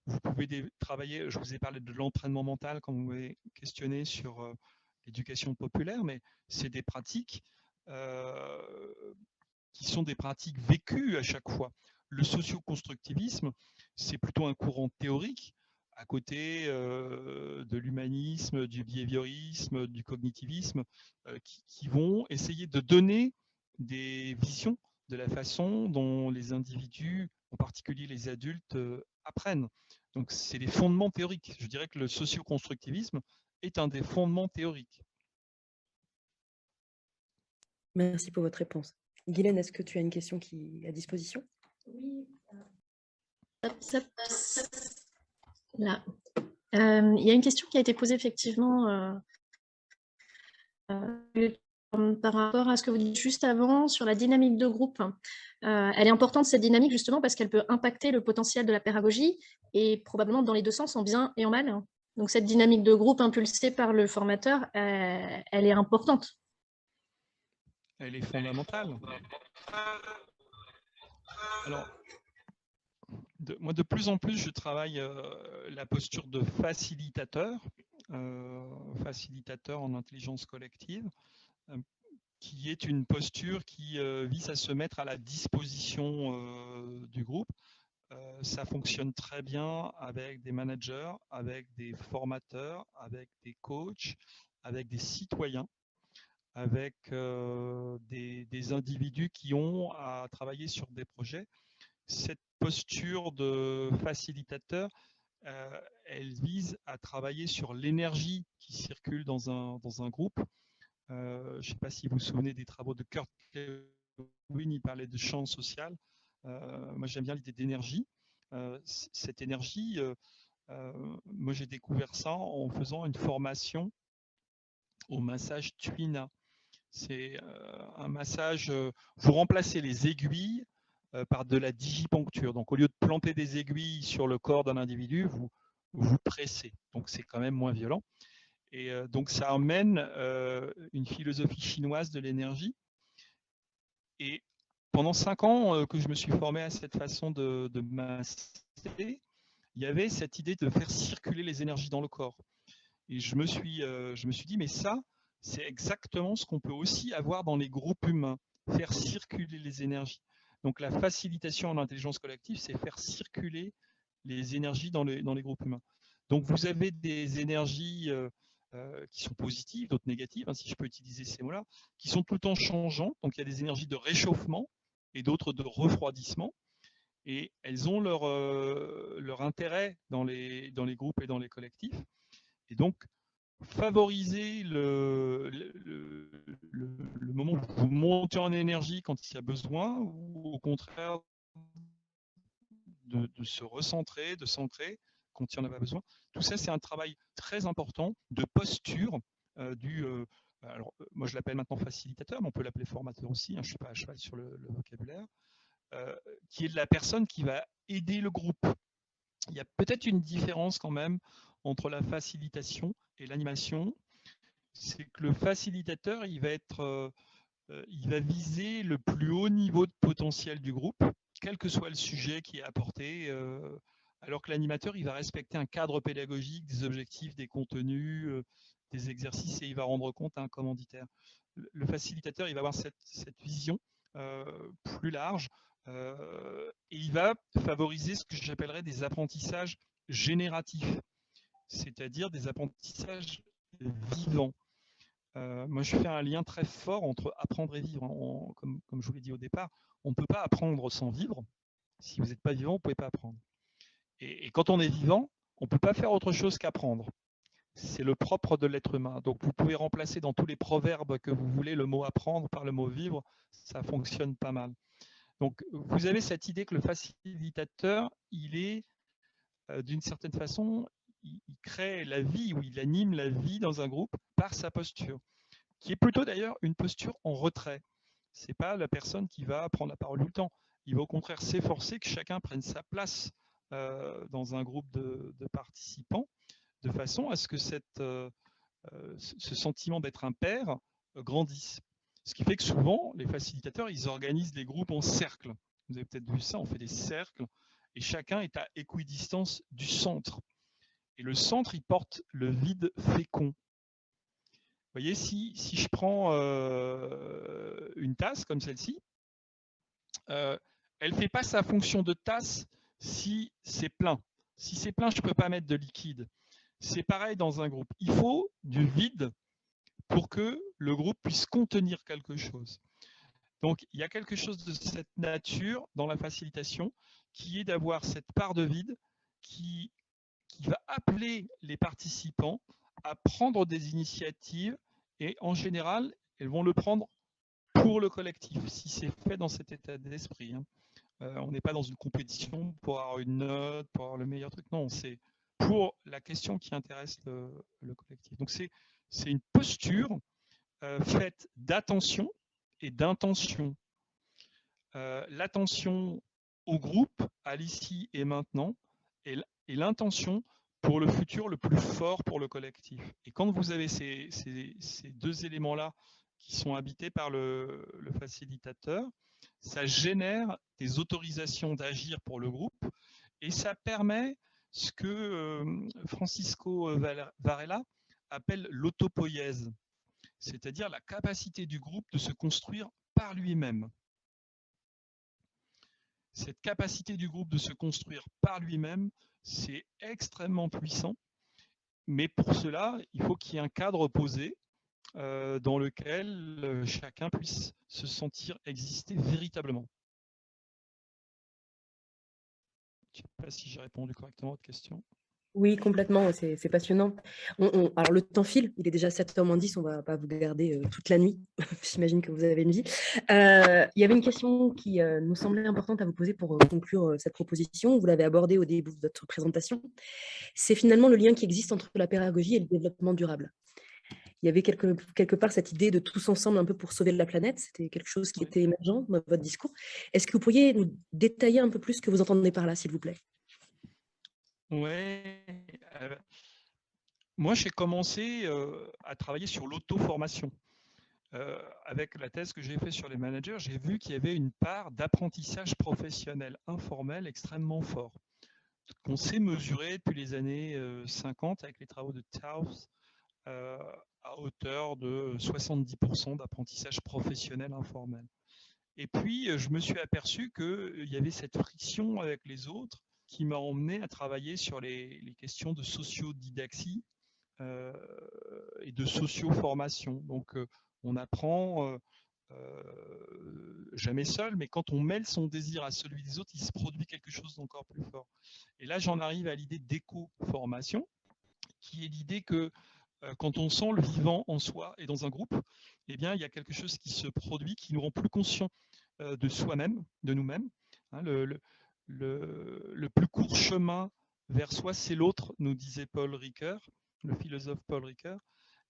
Vous pouvez travailler, je vous ai parlé de l'entraînement mental quand vous m'avez questionné sur l'éducation populaire, mais c'est des pratiques qui sont des pratiques vécues à chaque fois. Le socio-constructivisme, c'est plutôt un courant théorique à côté de l'humanisme, du behaviorisme, du cognitivisme, qui vont essayer de donner des visions de la façon dont les individus, en particulier les adultes, apprennent. Donc, c'est les fondements théoriques. Je dirais que le socio-constructivisme est un des fondements théoriques. Merci pour votre réponse. Guylaine, est-ce que tu as une question qui est à disposition? Oui. Là. Il y a une question qui a été posée effectivement par rapport à ce que vous dites juste avant sur la dynamique de groupe. Elle est importante, cette dynamique, justement, parce qu'elle peut impacter le potentiel de la pédagogie et probablement dans les deux sens, en bien et en mal. Donc, cette dynamique de groupe impulsée par le formateur, elle est importante. Elle est fondamentale. Alors, moi, de plus en plus, je travaille la posture de facilitateur en intelligence collective, qui est une posture qui vise à se mettre à la disposition du groupe. Ça fonctionne très bien avec des managers, avec des formateurs, avec des coachs, avec des citoyens, avec des individus qui ont à travailler sur des projets. Cette posture de facilitateur, elle vise à travailler sur l'énergie qui circule dans un groupe. Je ne sais pas si vous vous souvenez des travaux de Kurt Lewin, il parlait de champ social. Moi, j'aime bien l'idée d'énergie. Cette énergie, moi, j'ai découvert ça en faisant une formation au massage Tuina. C'est un massage, vous remplacez les aiguilles par de la digiponcture. Donc, au lieu de planter des aiguilles sur le corps d'un individu, vous pressez. Donc, c'est quand même moins violent. Et donc, ça emmène une philosophie chinoise de l'énergie. Et pendant 5 ans que je me suis formé à cette façon de masser, il y avait cette idée de faire circuler les énergies dans le corps. Et je me suis dit, mais ça, c'est exactement ce qu'on peut aussi avoir dans les groupes humains, faire circuler les énergies. Donc la facilitation en intelligence collective, c'est faire circuler les énergies dans les groupes humains. Donc vous avez des énergies qui sont positives, d'autres négatives, hein, si je peux utiliser ces mots-là, qui sont tout le temps changeantes. Donc il y a des énergies de réchauffement et d'autres de refroidissement. Et elles ont leur intérêt dans les groupes et dans les collectifs. Et donc, favoriser le moment où vous montez en énergie quand il y a besoin, ou au contraire de se recentrer, de s'ancrer quand il n'y en a pas besoin. Tout ça, c'est un travail très important de posture alors, moi, je l'appelle maintenant facilitateur, mais on peut l'appeler formateur aussi, hein, je ne suis pas à cheval sur le vocabulaire, qui est de la personne qui va aider le groupe. Il y a peut-être une différence quand même entre la facilitation et l'animation. C'est que le facilitateur, il va viser le plus haut niveau de potentiel du groupe, quel que soit le sujet qui est apporté, alors que l'animateur, il va respecter un cadre pédagogique, des objectifs, des contenus, des exercices, et il va rendre compte à un commanditaire. Le facilitateur, il va avoir cette vision plus large, et il va favoriser ce que j'appellerais des apprentissages génératifs, c'est-à-dire des apprentissages vivants. Moi, je fais un lien très fort entre apprendre et vivre. Comme je vous l'ai dit au départ, on ne peut pas apprendre sans vivre. Si vous n'êtes pas vivant, vous ne pouvez pas apprendre. Et quand on est vivant, on ne peut pas faire autre chose qu'apprendre. C'est le propre de l'être humain. Donc, vous pouvez remplacer dans tous les proverbes que vous voulez le mot apprendre par le mot vivre. Ça fonctionne pas mal. Donc, vous avez cette idée que le facilitateur, il est, d'une certaine façon, il crée la vie, ou il anime la vie dans un groupe par sa posture, qui est plutôt d'ailleurs une posture en retrait. Ce n'est pas la personne qui va prendre la parole tout le temps. Il va au contraire s'efforcer que chacun prenne sa place dans un groupe de participants, de façon à ce que ce sentiment d'être un pair grandisse. Ce qui fait que souvent, les facilitateurs, ils organisent les groupes en cercle. Vous avez peut-être vu ça, on fait des cercles, et chacun est à équidistance du centre. Et le centre, il porte le vide fécond. Vous voyez, si je prends une tasse comme celle-ci, elle ne fait pas sa fonction de tasse si c'est plein. Si c'est plein, je ne peux pas mettre de liquide. C'est pareil dans un groupe. Il faut du vide pour que le groupe puisse contenir quelque chose. Donc, il y a quelque chose de cette nature dans la facilitation qui est d'avoir cette part de vide qui va appeler les participants à prendre des initiatives et en général, elles vont le prendre pour le collectif, si c'est fait dans cet état d'esprit. On n'est pas dans une compétition pour avoir une note, pour avoir le meilleur truc. Non, c'est pour la question qui intéresse le collectif. Donc, c'est une posture faite d'attention et d'intention. L'attention au groupe, à l'ici et maintenant, et l'intention pour le futur le plus fort pour le collectif. Et quand vous avez ces deux éléments-là qui sont habités par le facilitateur, ça génère des autorisations d'agir pour le groupe et ça permet ce que Francisco Varela appelle l'autopoïèse, c'est-à-dire la capacité du groupe de se construire par lui-même. Cette capacité du groupe de se construire par lui-même, c'est extrêmement puissant. Mais pour cela, il faut qu'il y ait un cadre posé dans lequel chacun puisse se sentir exister véritablement. Je ne sais pas si j'ai répondu correctement à votre question. Oui, complètement, c'est passionnant. Alors, le temps file, il est déjà 7h moins 10, on ne va pas vous garder toute la nuit. J'imagine que vous avez une vie. Il y avait une question qui nous semblait importante à vous poser pour conclure cette proposition. Vous l'avez abordée au début de votre présentation. C'est finalement le lien qui existe entre la pédagogie et le développement durable. Il y avait quelque part cette idée de tous ensemble un peu pour sauver la planète. C'était quelque chose qui était émergent dans votre discours. Est-ce que vous pourriez nous détailler un peu plus ce que vous entendez par là, s'il vous plaît? Oui. Moi, j'ai commencé à travailler sur l'auto-formation. Avec la thèse que j'ai faite sur les managers, j'ai vu qu'il y avait une part d'apprentissage professionnel informel extrêmement fort, qu'on sait mesurer depuis les années 50 avec les travaux de Taos à hauteur de 70% d'apprentissage professionnel informel. Et puis, je me suis aperçu qu'il y avait cette friction avec les autres qui m'a emmené à travailler sur les questions de sociodidaxie et de socio-formation. Donc, on apprend jamais seul, mais quand on mêle son désir à celui des autres, il se produit quelque chose d'encore plus fort. Et là, j'en arrive à l'idée d'éco-formation, qui est l'idée que quand on sent le vivant en soi et dans un groupe, eh bien, il y a quelque chose qui se produit, qui nous rend plus conscients de soi-même, de nous-mêmes. Hein, le plus court chemin vers soi, c'est l'autre, nous disait Paul Ricoeur, le philosophe Paul Ricoeur.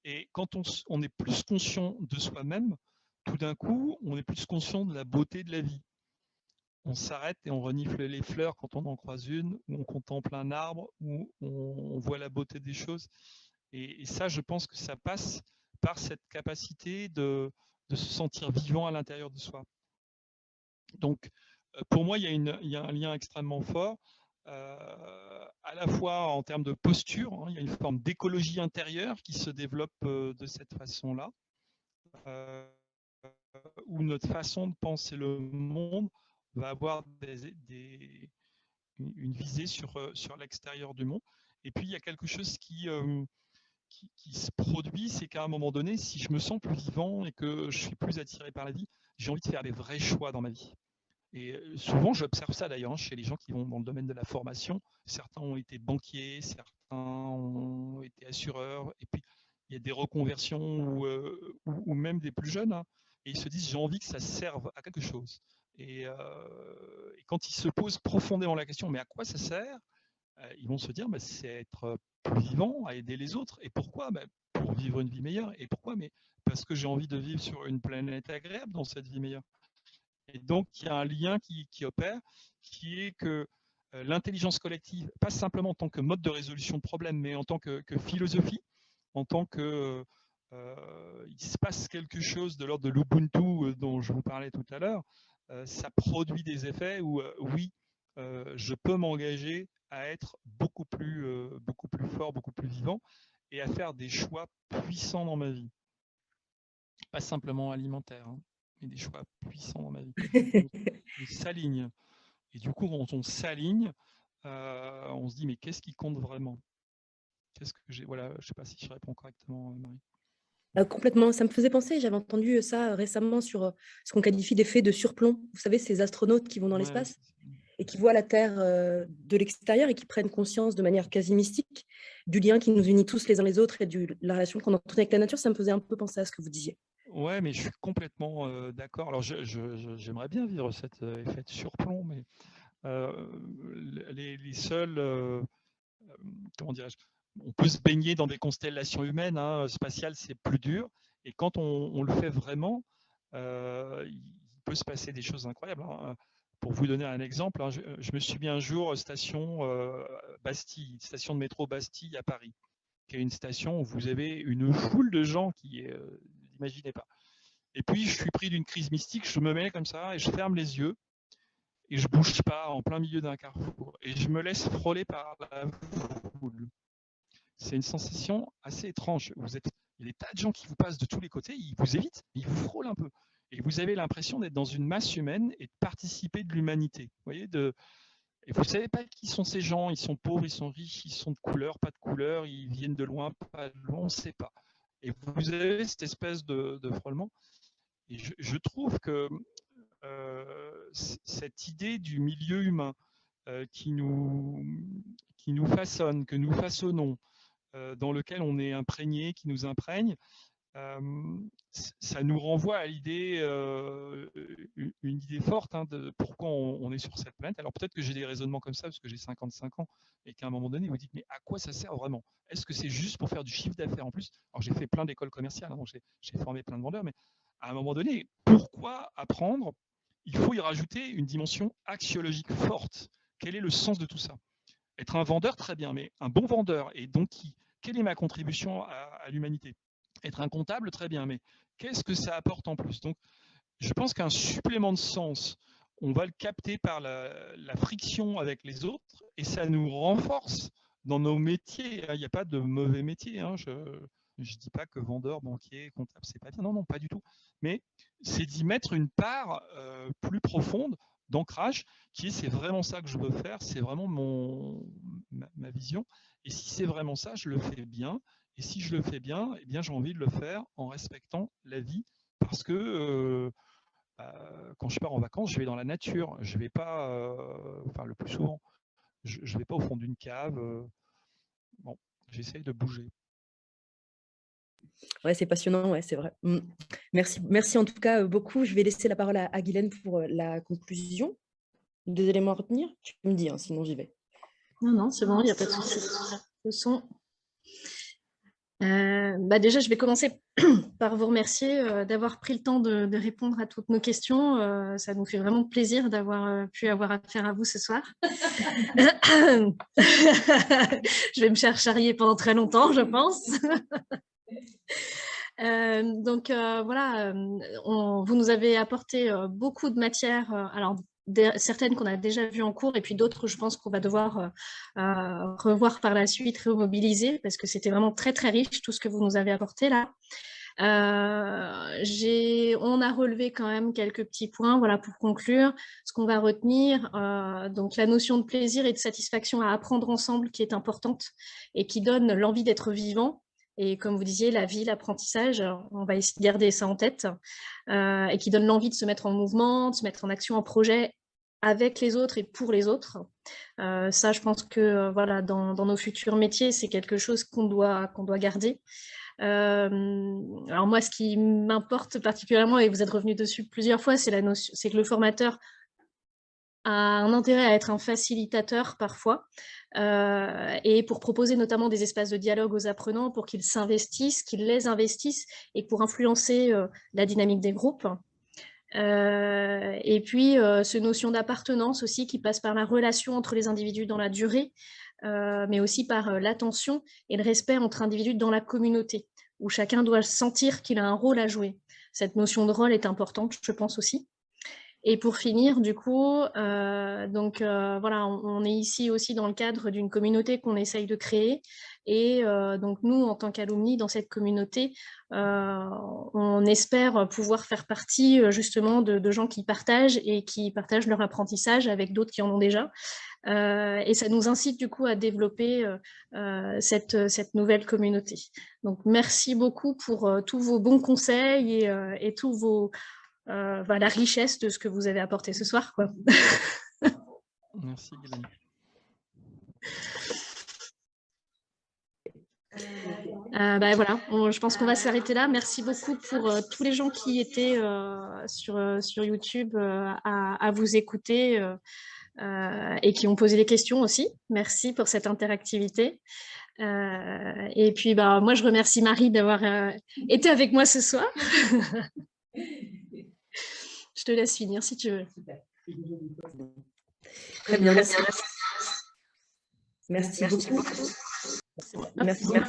Et quand on est plus conscient de soi-même, tout d'un coup, on est plus conscient de la beauté de la vie. On s'arrête et on renifle les fleurs quand on en croise une, ou on contemple un arbre, ou on voit la beauté des choses. Et ça, je pense que ça passe par cette capacité de se sentir vivant à l'intérieur de soi. Donc, pour moi, il y a un lien extrêmement fort, à la fois en termes de posture, hein, il y a une forme d'écologie intérieure qui se développe de cette façon-là, où notre façon de penser le monde va avoir une visée sur l'extérieur du monde. Et puis, il y a quelque chose qui se produit, c'est qu'à un moment donné, si je me sens plus vivant et que je suis plus attiré par la vie, j'ai envie de faire des vrais choix dans ma vie. Et souvent, j'observe ça d'ailleurs chez les gens qui vont dans le domaine de la formation. Certains ont été banquiers, certains ont été assureurs, et puis il y a des reconversions ou même des plus jeunes, hein, et ils se disent j'ai envie que ça serve à quelque chose. Et quand ils se posent profondément la question mais à quoi ça sert, ils vont se dire bah, c'est être plus vivant, à aider les autres. Et pourquoi bah, pour vivre une vie meilleure. Et pourquoi mais parce que j'ai envie de vivre sur une planète agréable dans cette vie meilleure. Et donc, il y a un lien qui opère, qui est que l'intelligence collective, pas simplement en tant que mode de résolution de problèmes, mais en tant que philosophie, en tant que il se passe quelque chose de l'ordre de l'Ubuntu dont je vous parlais tout à l'heure, ça produit des effets où, oui, je peux m'engager à être beaucoup plus fort, beaucoup plus vivant, et à faire des choix puissants dans ma vie. Pas simplement alimentaires, hein, mais des choix puissants dans ma vie. On s'aligne. Et du coup, quand on s'aligne, on se dit, mais qu'est-ce qui compte vraiment? Qu'est-ce que j'ai? Voilà, je ne sais pas si je réponds correctement, Marie. Complètement. Ça me faisait penser, j'avais entendu ça récemment sur ce qu'on qualifie d'effet de surplomb. Vous savez, ces astronautes qui vont dans l'espace et qui voient la Terre de l'extérieur et qui prennent conscience de manière quasi mystique du lien qui nous unit tous les uns les autres et de la relation qu'on entretient avec la nature. Ça me faisait un peu penser à ce que vous disiez. Ouais, mais je suis complètement d'accord. Alors, j'aimerais bien vivre cet effet de surplomb, mais les seuls, comment dirais-je, on peut se baigner dans des constellations humaines, hein, spatiales, c'est plus dur. Et quand on le fait vraiment, il peut se passer des choses incroyables, hein. Pour vous donner un exemple, hein, je me suis mis un jour station Bastille, station de métro Bastille à Paris, qui est une station où vous avez une foule de gens qui n'imaginez pas. Et puis je suis pris d'une crise mystique, je me mets comme ça et je ferme les yeux et je bouge pas en plein milieu d'un carrefour et je me laisse frôler par la foule. C'est une sensation assez étrange. Il y a des tas de gens qui vous passent de tous les côtés, ils vous évitent, ils vous frôlent un peu. Et vous avez l'impression d'être dans une masse humaine et de participer de l'humanité. Vous voyez, et vous ne savez pas qui sont ces gens, ils sont pauvres, ils sont riches, ils sont de couleur, pas de couleur, ils viennent de loin, pas de loin, on ne sait pas. Et vous avez cette espèce de frôlement. Et je trouve que cette idée du milieu humain qui nous façonne, que nous façonnons, dans lequel on est imprégné, qui nous imprègne, ça nous renvoie à l'idée, une idée forte, hein, de pourquoi on est sur cette planète. Alors peut-être que j'ai des raisonnements comme ça parce que j'ai 55 ans et qu'à un moment donné, vous dites, mais à quoi ça sert vraiment? Est-ce que c'est juste pour faire du chiffre d'affaires en plus? Alors j'ai fait plein d'écoles commerciales, hein, donc j'ai formé plein de vendeurs, mais à un moment donné, pourquoi apprendre? Il faut y rajouter une dimension axiologique forte. Quel est le sens de tout ça? Être un vendeur, très bien, mais un bon vendeur, et donc quelle est ma contribution à l'humanité? Être un comptable, très bien, mais qu'est-ce que ça apporte en plus? Donc, je pense qu'un supplément de sens, on va le capter par la friction avec les autres, et ça nous renforce dans nos métiers. Il n'y a pas de mauvais métier, hein. Je ne dis pas que vendeur, banquier, comptable, c'est pas bien. Non, non, pas du tout. Mais c'est d'y mettre une part plus profonde d'ancrage, qui est c'est vraiment ça que je veux faire, c'est vraiment ma vision. Et si c'est vraiment ça, je le fais bien. Et si je le fais bien, eh bien j'ai envie de le faire en respectant la vie, parce que quand je pars en vacances, je vais dans la nature. Je vais pas, enfin le plus souvent, je vais pas au fond d'une cave. Bon, j'essaye de bouger. Ouais, c'est passionnant, ouais, c'est vrai. Merci en tout cas beaucoup. Je vais laisser la parole à Guylaine pour la conclusion. Des éléments à retenir? Tu me dis, hein, sinon j'y vais. Non, c'est bon, il n'y a pas de souci. Le son. Déjà, je vais commencer par vous remercier d'avoir pris le temps de répondre à toutes nos questions. Ça nous fait vraiment plaisir d'avoir pu avoir affaire à vous ce soir. Je vais me faire charrier pendant très longtemps, je pense. Voilà, vous nous avez apporté beaucoup de matières. Alors, certaines qu'on a déjà vues en cours et puis d'autres, je pense qu'on va devoir revoir par la suite, remobiliser parce que c'était vraiment très, très riche tout ce que vous nous avez apporté là. On a relevé quand même quelques petits points, voilà, pour conclure. Ce qu'on va retenir, donc la notion de plaisir et de satisfaction à apprendre ensemble qui est importante et qui donne l'envie d'être vivant. Et comme vous disiez, la vie, l'apprentissage, on va essayer de garder ça en tête, et qui donne l'envie de se mettre en mouvement, de se mettre en action, en projet avec les autres et pour les autres. Ça, je pense que voilà, dans nos futurs métiers, c'est quelque chose qu'on doit garder. Alors moi, ce qui m'importe particulièrement, et vous êtes revenu dessus plusieurs fois, c'est que le formateur a un intérêt à être un facilitateur parfois, et pour proposer notamment des espaces de dialogue aux apprenants pour qu'ils s'investissent, qu'ils les investissent, et pour influencer la dynamique des groupes. Et puis, cette notion d'appartenance aussi qui passe par la relation entre les individus dans la durée, mais aussi par l'attention et le respect entre individus dans la communauté, où chacun doit sentir qu'il a un rôle à jouer. Cette notion de rôle est importante, je pense aussi. Et pour finir, du coup, voilà, on est ici aussi dans le cadre d'une communauté qu'on essaye de créer. Et donc nous, en tant qu'alumni dans cette communauté, on espère pouvoir faire partie justement de gens qui partagent et qui partagent leur apprentissage avec d'autres qui en ont déjà. Et ça nous incite du coup à développer cette nouvelle communauté. Donc merci beaucoup pour tous vos bons conseils et tous vos la richesse de ce que vous avez apporté ce soir, quoi. Merci, Glenn. Voilà, je pense qu'on va s'arrêter là. Merci beaucoup pour tous les gens qui étaient sur YouTube à vous écouter et qui ont posé des questions aussi. Merci pour cette interactivité. Et puis, moi, je remercie Marie d'avoir été avec moi ce soir. Je te laisse finir si tu veux. Très bien, merci. Merci beaucoup. Merci beaucoup.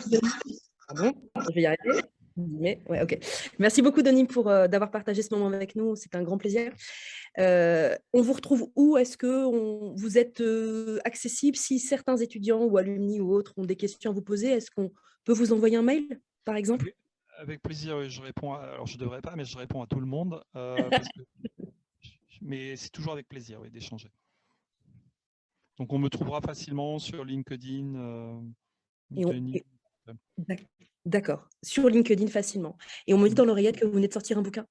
Pardon, je vais y arriver. Mais, ouais, ok. Merci beaucoup, Denis, pour d'avoir partagé ce moment avec nous. C'est un grand plaisir. On vous retrouve où? Est-ce que vous êtes accessible? Si certains étudiants ou alumni ou autres ont des questions à vous poser, est-ce qu'on peut vous envoyer un mail, par exemple? Avec plaisir, oui, je réponds. Alors, je ne devrais pas, mais je réponds à tout le monde. Mais c'est toujours avec plaisir, oui, d'échanger. Donc, on me trouvera facilement sur LinkedIn. D'accord, sur LinkedIn facilement. Et on me dit dans l'oreillette que vous venez de sortir un bouquin.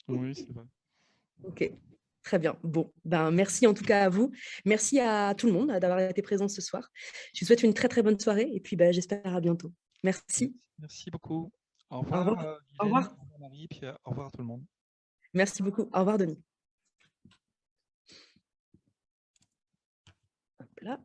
Oui, c'est vrai. Ok, très bien. Bon, merci en tout cas à vous. Merci à tout le monde d'avoir été présent ce soir. Je vous souhaite une très très bonne soirée et puis j'espère à bientôt. Merci. Merci beaucoup. Au revoir. Au revoir. Au revoir. Au revoir Marie, puis au revoir à tout le monde. Merci beaucoup. Au revoir Denis. Hop là.